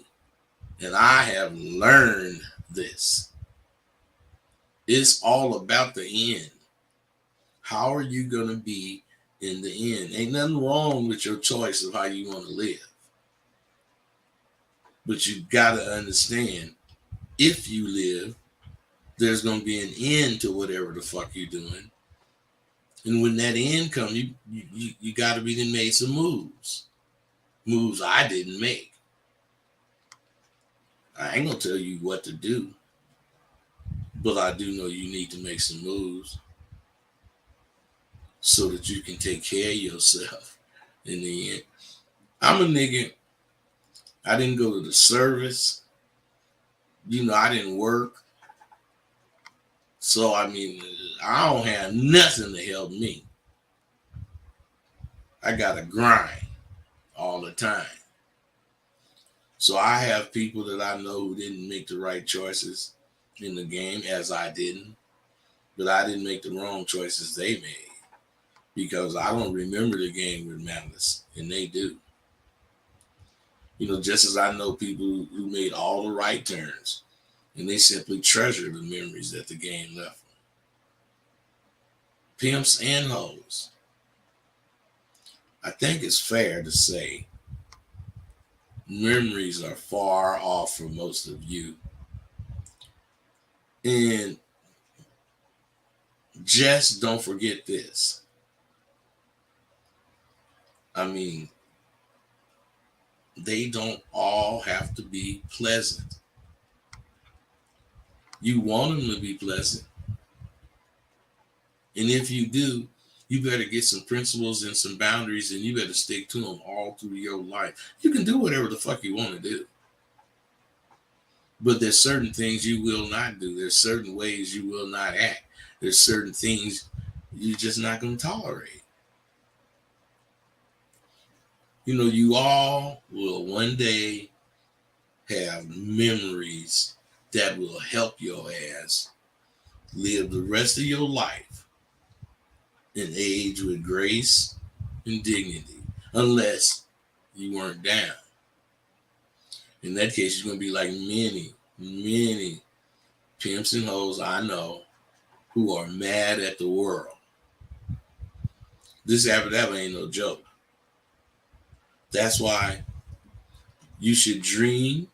and I have learned this. It's all about the end. How are you going to be in the end? Ain't nothing wrong with your choice of how you want to live. But you got to understand, if you live, there's going to be an end to whatever the fuck you're doing. And when that end comes, you got to be then made some moves. Moves I didn't make. I ain't going to tell you what to do, but I do know you need to make some moves so that you can take care of yourself in the end. I'm a nigga. I didn't go to the service. I didn't work. So, I don't have nothing to help me. I got to grind all the time. So I have people that I know who didn't make the right choices in the game, as I didn't. but I didn't make the wrong choices they made because I don't remember the game with malice, and they do. Just as I know people who made all the right turns, and they simply treasure the memories that the game left them. Pimps and hoes. I think it's fair to say memories are far off for most of you. And just don't forget this. I mean, they don't all have to be pleasant. You want them to be pleasant. And if you do, you better get some principles and some boundaries, and you better stick to them all through your life. You can do whatever the fuck you want to do. But there's certain things you will not do. There's certain ways you will not act. There's certain things you're just not going to tolerate. You all will one day have memories that will help your ass live the rest of your life and age with grace and dignity, unless you weren't down. In that case, you're going to be like many, many pimps and hoes I know who are mad at the world. This Abba Dabba ain't no joke. That's why you should dream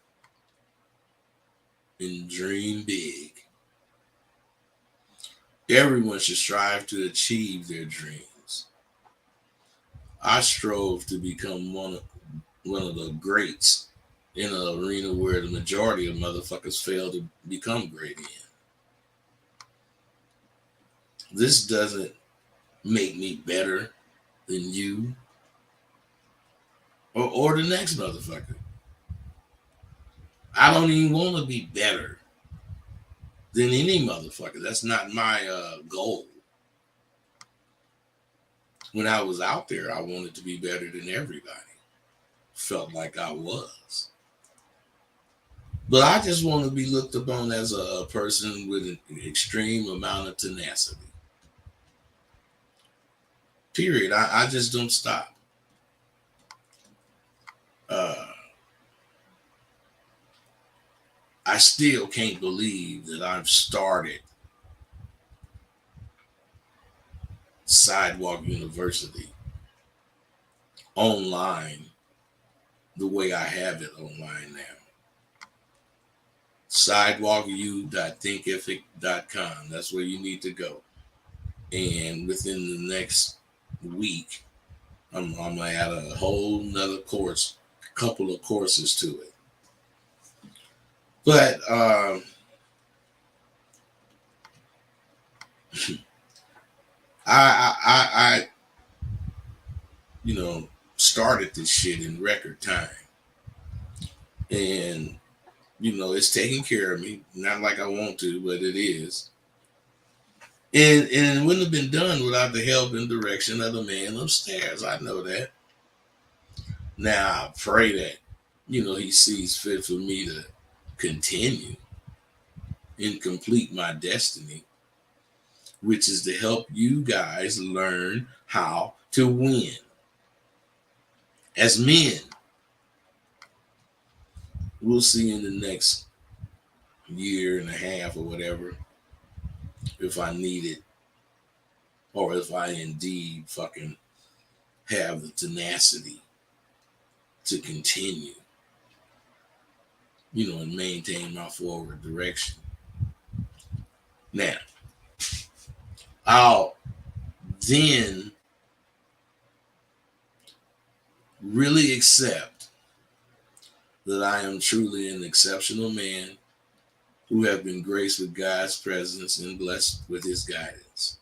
and dream big. Everyone should strive to achieve their dreams. I strove to become one of the greats in an arena where the majority of motherfuckers fail to become great in. This doesn't make me better than you or the next motherfucker. I don't even want to be better than any motherfucker. That's not my goal. When I was out there, I wanted to be better than everybody. Felt like I was. But I just want to be looked upon as a person with an extreme amount of tenacity. Period. I just don't stop. I still can't believe that I've started Sidewalk University online the way I have it online now. sidewalku.thinkific.com. That's where you need to go. And within the next week, I'm going to add a whole nother course, couple of courses to it. But I started this shit in record time. And, it's taking care of me. Not like I want to, but it is. And it wouldn't have been done without the help and direction of the man upstairs. I know that. Now, I pray that, he sees fit for me to continue and complete my destiny, which is to help you guys learn how to win as men. We'll see in the next year and a half or whatever if I need it, or if I indeed fucking have the tenacity to continue, and maintain my forward direction. Now, I'll then really accept that I am truly an exceptional man who have been graced with God's presence and blessed with his guidance.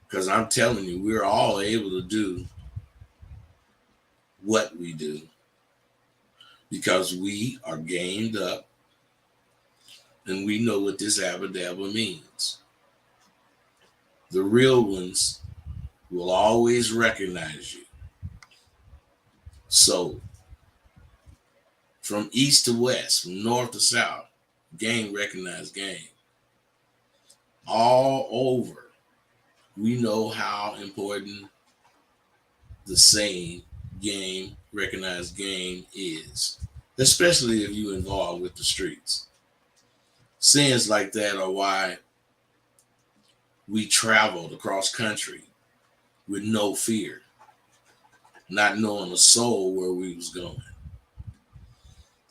Because I'm telling you, we're all able to do what we do because we are gamed up and we know what this Abba Dabba means. The real ones will always recognize you. So, from east to west, from north to south, game recognized game. all over, we know how important the same game, recognized game is, especially if you involved with the streets. Sins like that are why we traveled across country with no fear, not knowing a soul where we was going.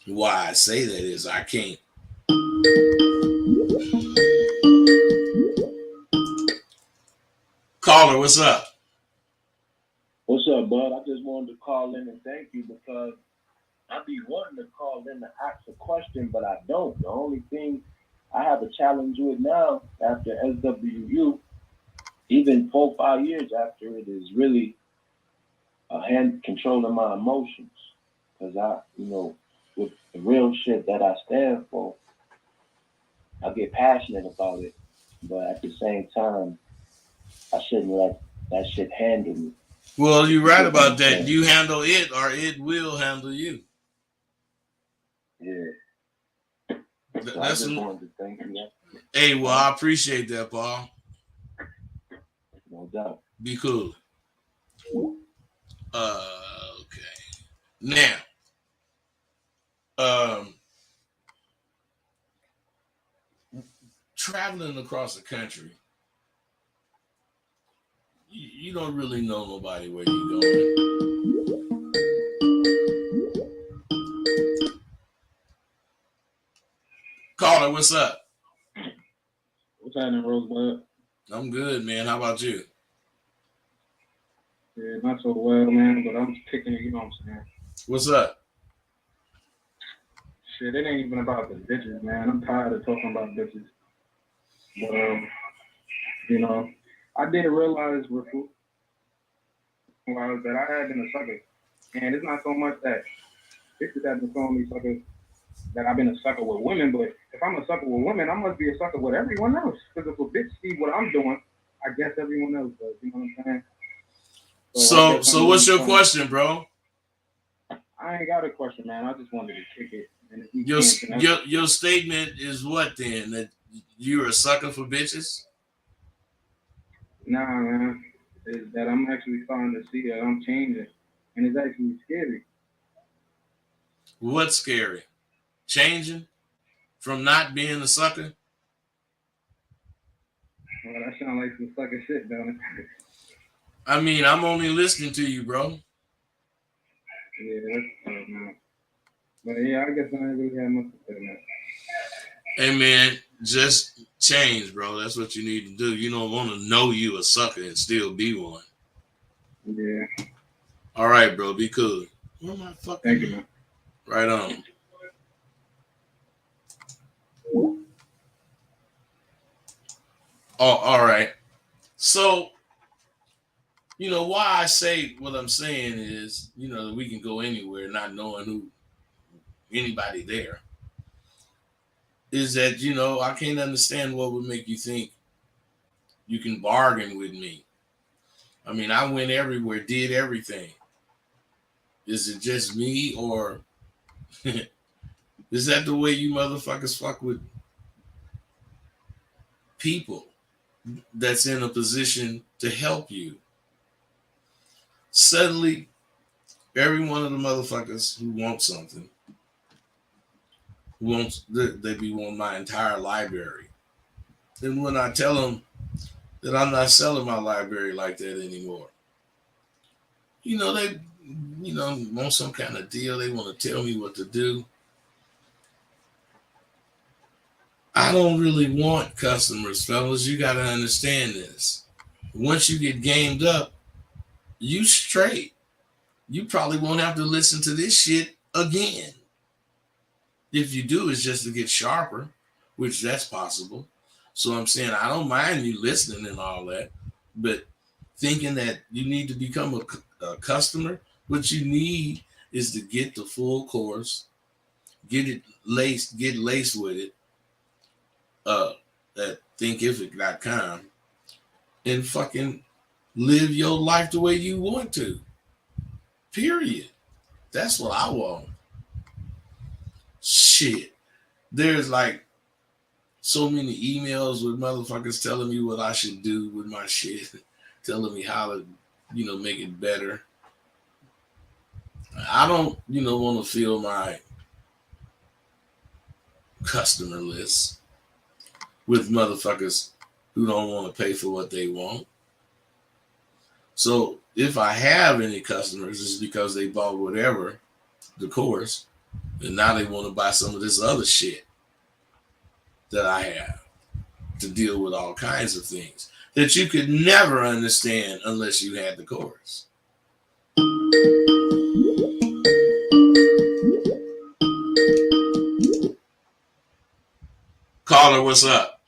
Why I say that is I can't. Caller, what's up?
What's up, bud? I just wanted to call in and thank you because I be wanting to call in to ask a question, but I don't. The only thing I have a challenge with now after SWU, even 4 or 5 years after it, is really a hand controlling my emotions. Because with the real shit that I stand for, I get passionate about it. But at the same time, I shouldn't let that shit handle me.
Well, you're right about that. You handle it or it will handle you.
Yeah. So I
That's
just wanted to thank you.
Hey, well, I appreciate that, Paul.
No doubt.
Be cool. Okay. Now, traveling across the country, you don't really know nobody where you're going. Carter, what's up?
What's happening, Rosebud?
I'm good, man. How about you?
Yeah, not so well, man, but I'm kicking it, you know what I'm saying?
What's up?
Shit, it ain't even about the bitches, man. I'm tired of talking about bitches. But, I did realize that I had been a sucker. And it's not so much that bitches have been calling me sucker, that I've been a sucker with women, but if I'm a sucker with women, I must be a sucker with everyone else. Because if a bitch see what I'm doing, I guess everyone else does. You know what I'm saying?
So what's your question, bro?
I ain't got a question, man. I just wanted to kick it. And
Your statement is what then? That you're a sucker for bitches?
Nah, man. Is that I'm actually starting to see that I'm changing. And it's actually scary.
What's scary? Changing? From not being a sucker?
Well, that sounds like some sucker shit, don't it?
I mean, I'm only listening to you, bro.
Yeah, that's tough, man. But yeah, I guess I ain't really have much to say, man.
Hey, man, just change, bro. That's what you need to do. You don't want to know you a sucker and still be one.
Yeah.
All right, bro. Be cool. Where am I fucking?
Thank you, man.
Right on. Oh, all right. So, why I say what I'm saying is, we can go anywhere not knowing who anybody there. Is that, I can't understand what would make you think you can bargain with me. I mean, I went everywhere, did everything. Is it just me, or is that the way you motherfuckers fuck with people that's in a position to help you? Suddenly, every one of the motherfuckers who want something, they be want my entire library. Then when I tell them that I'm not selling my library like that anymore, they, want some kind of deal. They want to tell me what to do. I don't really want customers, fellas. You got to understand this. Once you get gamed up, you straight. You probably won't have to listen to this shit again. If you do, it's just to get sharper, which that's possible. So I'm saying I don't mind you listening and all that, but thinking that you need to become a customer, what you need is to get the full course, get laced with it, at thinkific.com, and fucking live your life the way you want to. Period. That's what I want. Shit. There's like so many emails with motherfuckers telling me what I should do with my shit, telling me how to, make it better. I don't, want to fill my customer list with motherfuckers who don't want to pay for what they want. So if I have any customers, it's because they bought whatever, the course, and now they want to buy some of this other shit that I have to deal with all kinds of things that you could never understand unless you had the course. Caller, what's up?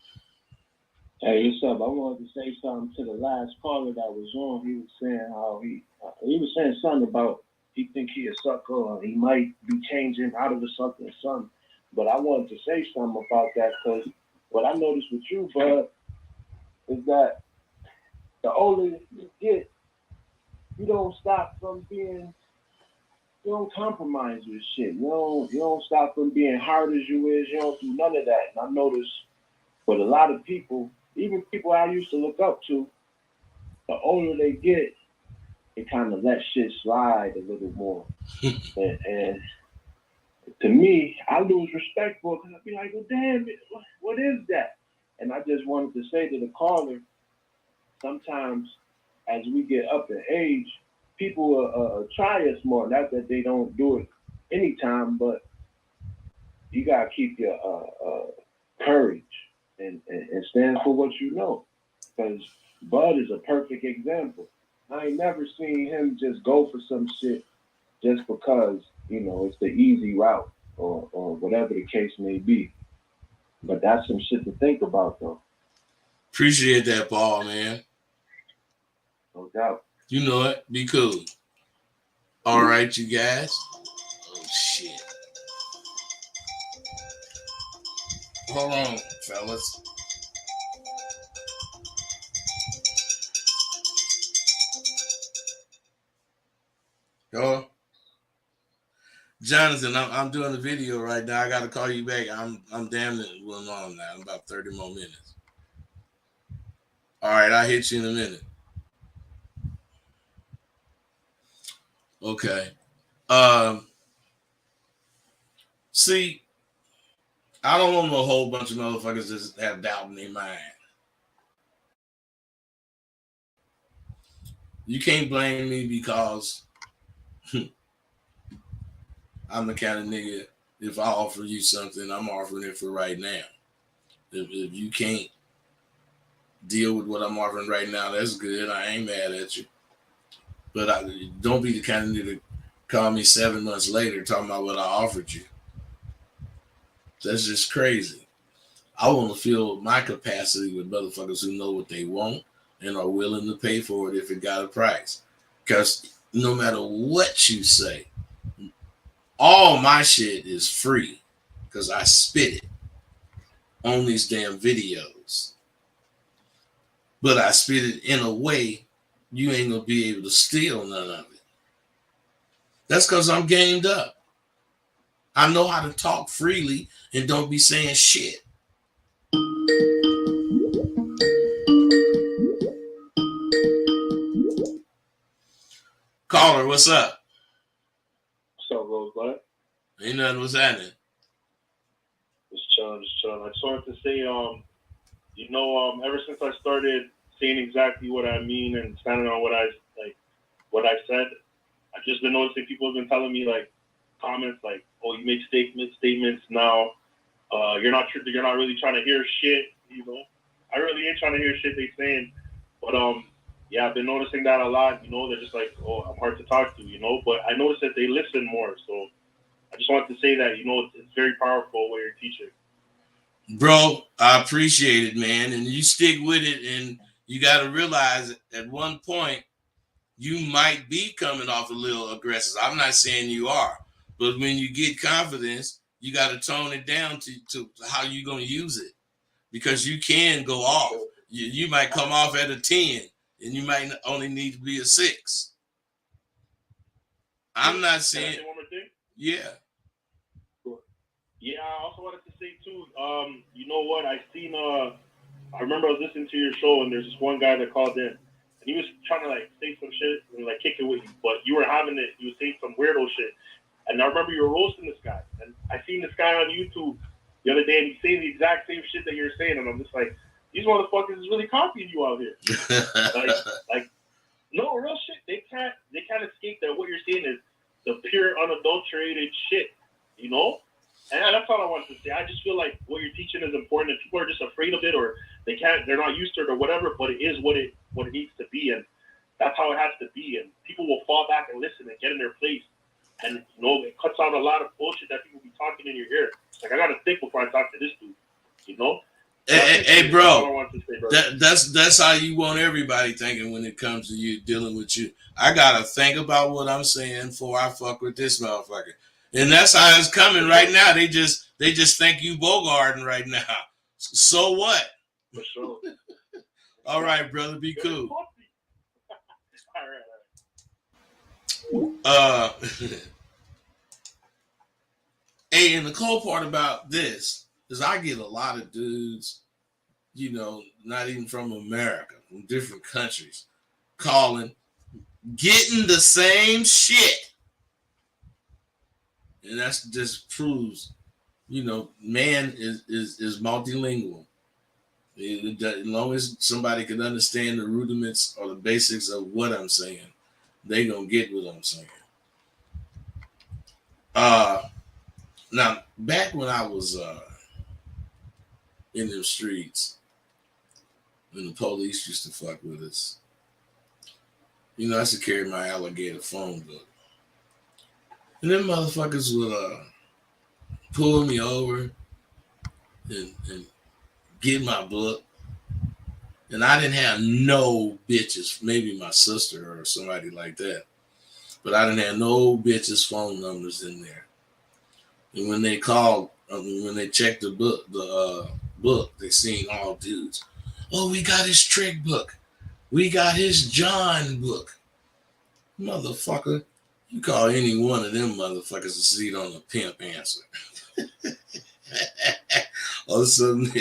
Hey, what's up? I wanted to say something to the last caller that was on. He was saying how he was saying something about he think he a sucker or he might be changing out of a sucker or something. But I wanted to say something about that because what I noticed with you, bud, is that the older you get, you don't stop from being, you don't compromise with shit. You don't stop from being hard as you is. You don't do none of that. And I noticed with a lot of people, even people I used to look up to, the older they get, they kind of let shit slide a little more. and to me, I lose respect for it because I'd be like, well, damn, what is that? And I just wanted to say to the caller, sometimes as we get up in age, people try us more. Not that they don't do it anytime, but you got to keep your courage and stand for what you know. Because Bud is a perfect example. I ain't never seen him just go for some shit just because, it's the easy route or whatever the case may be. But that's some shit to think about, though.
Appreciate that, Paul, man.
No doubt.
You know it. Be cool. All right, you guys. Oh, shit. Hold on, fellas. Go. Jonathan, I'm doing the video right now. I got to call you back. I'm damn it going on now. I'm about 30 more minutes. All right, I'll hit you in a minute. Okay. See, I don't want a whole bunch of motherfuckers that have doubt in their mind. You can't blame me because I'm the kind of nigga, if I offer you something, I'm offering it for right now. If you can't deal with what I'm offering right now, that's good. I ain't mad at you. But don't be the kind of nigga to call me 7 months later talking about what I offered you. That's just crazy. I want to fill my capacity with motherfuckers who know what they want and are willing to pay for it if it got a price. Because no matter what you say, all my shit is free because I spit it on these damn videos. But I spit it in a way you ain't going to be able to steal none of it. That's because I'm gamed up. I know how to talk freely and don't be saying shit. Caller, what's up?
What's up, Rosebud?
Ain't nothing. What's happening?
Just chilling. I just wanted to say, ever since I started saying exactly what I mean and standing on what I said, I've just been noticing people have been telling me like comments like, "Oh, you make statements now. You're not really trying to hear shit." I really ain't trying to hear shit they saying, but yeah, I've been noticing that a lot. They're just like, "Oh, I'm hard to talk to," But I noticed that they listen more. So I just wanted to say that, it's very powerful what you're teaching.
Bro, I appreciate it, man. And you stick with it, and you got to realize at one point you might be coming off a little aggressive. I'm not saying you are, but when you get confidence, you got to tone it down to how you're going to use it, because you can go off. You might come off at a 10, and you might only need to be a 6. I'm not saying,
Can I say one more thing?
yeah.
Sure. Yeah, I also wanted to say too. You know what? I remember I was listening to your show, and there's this one guy that called in, and he was trying to like say some shit and like kick it with you, but you were having it. You were saying some weirdo shit, and I remember you were roasting this guy, and I seen this guy on YouTube the other day, and he's saying the exact same shit that you're saying, and I'm just like, these motherfuckers is really copying you out here. like, no real shit. They can't escape that. What you're saying is the pure, unadulterated shit, you know. And that's all I wanted to say. I just feel like what you're teaching is important, and people are just afraid of it, or they're not used to it, or whatever. But it is what it needs to be, and that's how it has to be. And people will fall back and listen and get in their place, and it cuts out a lot of bullshit that people be talking in your ear. Like, I gotta think before I talk to this dude, you know.
Hey, bro, that's how you want everybody thinking when it comes to you dealing with you. I gotta think about what I'm saying before I fuck with this motherfucker, and that's how it's coming right now. They just think you Bogarting right now. So what?
For sure.
All right, brother, be cool. Hey, and the cool part about this is I get a lot of dudes, not even from America, from different countries, calling, getting the same shit. And that just proves, man is multilingual. As long as somebody can understand the rudiments or the basics of what I'm saying, they gonna get what I'm saying. Now, back when I was in the streets, when the police used to fuck with us, I used to carry my alligator phone book. And them motherfuckers would pull me over and get my book. And I didn't have no bitches, maybe my sister or somebody like that. But I didn't have no bitches' phone numbers in there. And when they called, when they checked the book, they seen all dudes. Oh, we got his trick book. We got his John book. Motherfucker, you call any one of them motherfuckers to sit on a pimp answer. All of a sudden,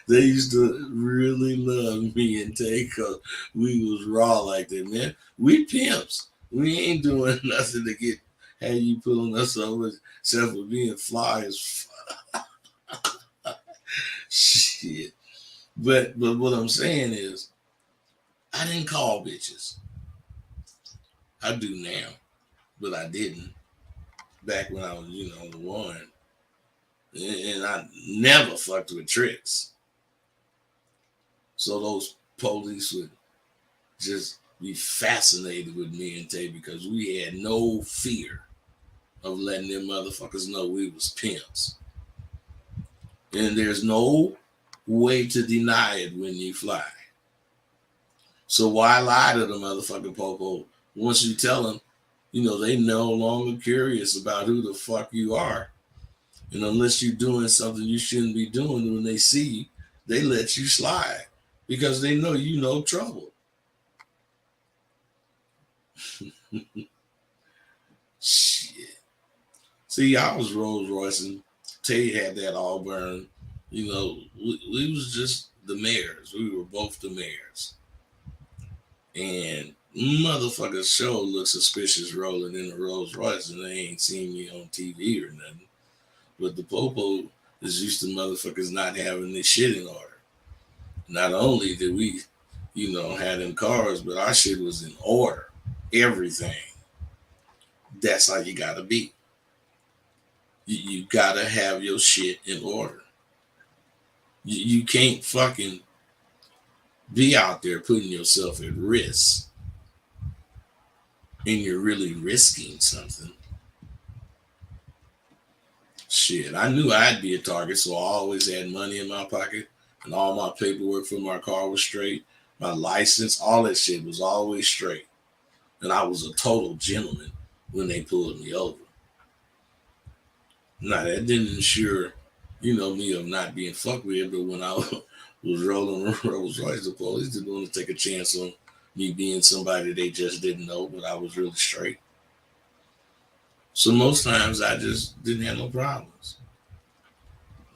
they used to really love me and Tay because we was raw like that, man. We pimps. We ain't doing nothing to have you pulling us over except for being fly as fuck. Shit. But what I'm saying is, I didn't call bitches. I do now, but I didn't back when I was, the one. And I never fucked with tricks. So those police would just be fascinated with me and Tay because we had no fear of letting them motherfuckers know we was pimps. And there's no way to deny it when you fly. So why lie to the motherfucking popo? Once you tell them, they no longer curious about who the fuck you are. And unless you're doing something you shouldn't be doing, when they see you, they let you slide because they know you know trouble. Shit. See, I was Rolls Roycing. Tay had that Auburn. We was just the mayors. We were both the mayors. And motherfuckers sure look suspicious rolling in a Rolls Royce and they ain't seen me on TV or nothing. But the popo is used to motherfuckers not having their shit in order. Not only did we, have them cars, but our shit was in order. Everything. That's how you gotta be. You gotta have your shit in order. You can't fucking be out there putting yourself at risk. And you're really risking something. Shit, I knew I'd be a target, so I always had money in my pocket, and all my paperwork for my car was straight. My license, all that shit was always straight. And I was a total gentleman when they pulled me over. Now, that didn't ensure, me of not being fucked with, but when I was rolling Rolls Royce, the police didn't want to take a chance on me being somebody they just didn't know, but I was really straight. So most times I just didn't have no problems.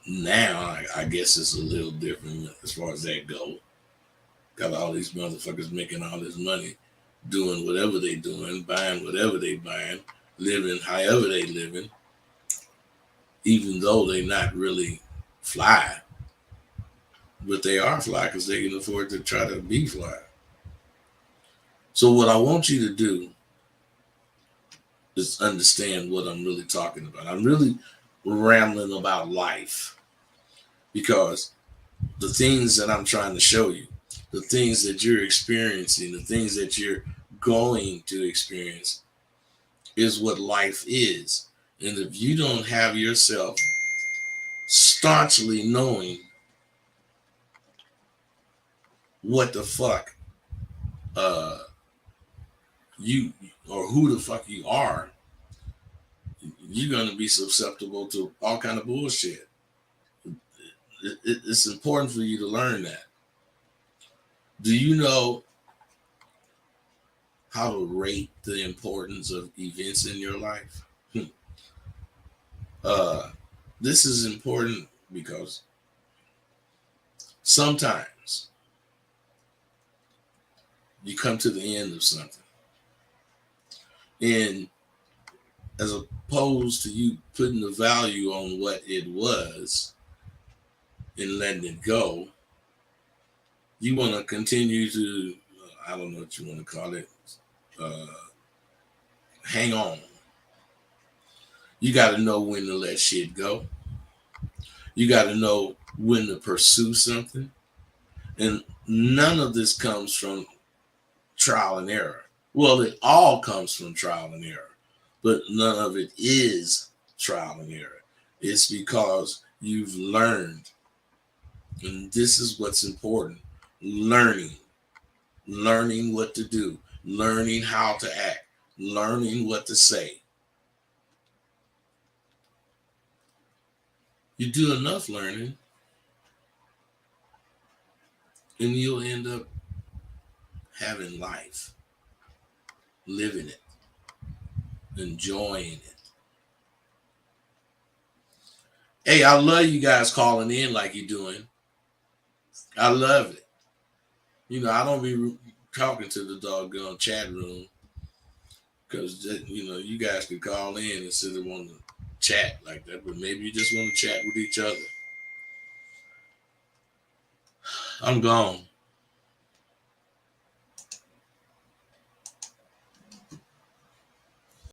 Now, I guess it's a little different as far as that goes. Got all these motherfuckers making all this money, doing whatever they doing, buying whatever they buying, living however they living, even though they not really fly, but they are fly because they can afford to try to be fly. So what I want you to do is understand what I'm really talking about. I'm really rambling about life because the things that I'm trying to show you, the things that you're experiencing, the things that you're going to experience is what life is. And if you don't have yourself staunchly knowing what the fuck uh you or who the fuck you are, you're going to be susceptible to all kind of bullshit. It's important for you to learn that. Do you know how to rate the importance of events in your life? uh this is important because sometimes you come to the end of something, and as opposed to you putting the value on what it was and letting it go, you want to continue to, I don't know what you want to call it, uh, hang on. You got to know when to let shit go. You got to know when to pursue something. And none of this comes from trial and error. Well, it all comes from trial and error, but none of it is trial and error. It's because you've learned. And this is what's important: learning, learning what to do, learning how to act, learning what to say. You do enough learning, and you'll end up having life, living it, enjoying it. Hey, I love you guys calling in like you're doing. I love it. You know, I don't be talking to the doggone chat room because, you know, you guys could call in instead of want to chat like that, but maybe you just want to chat with each other. I'm gone.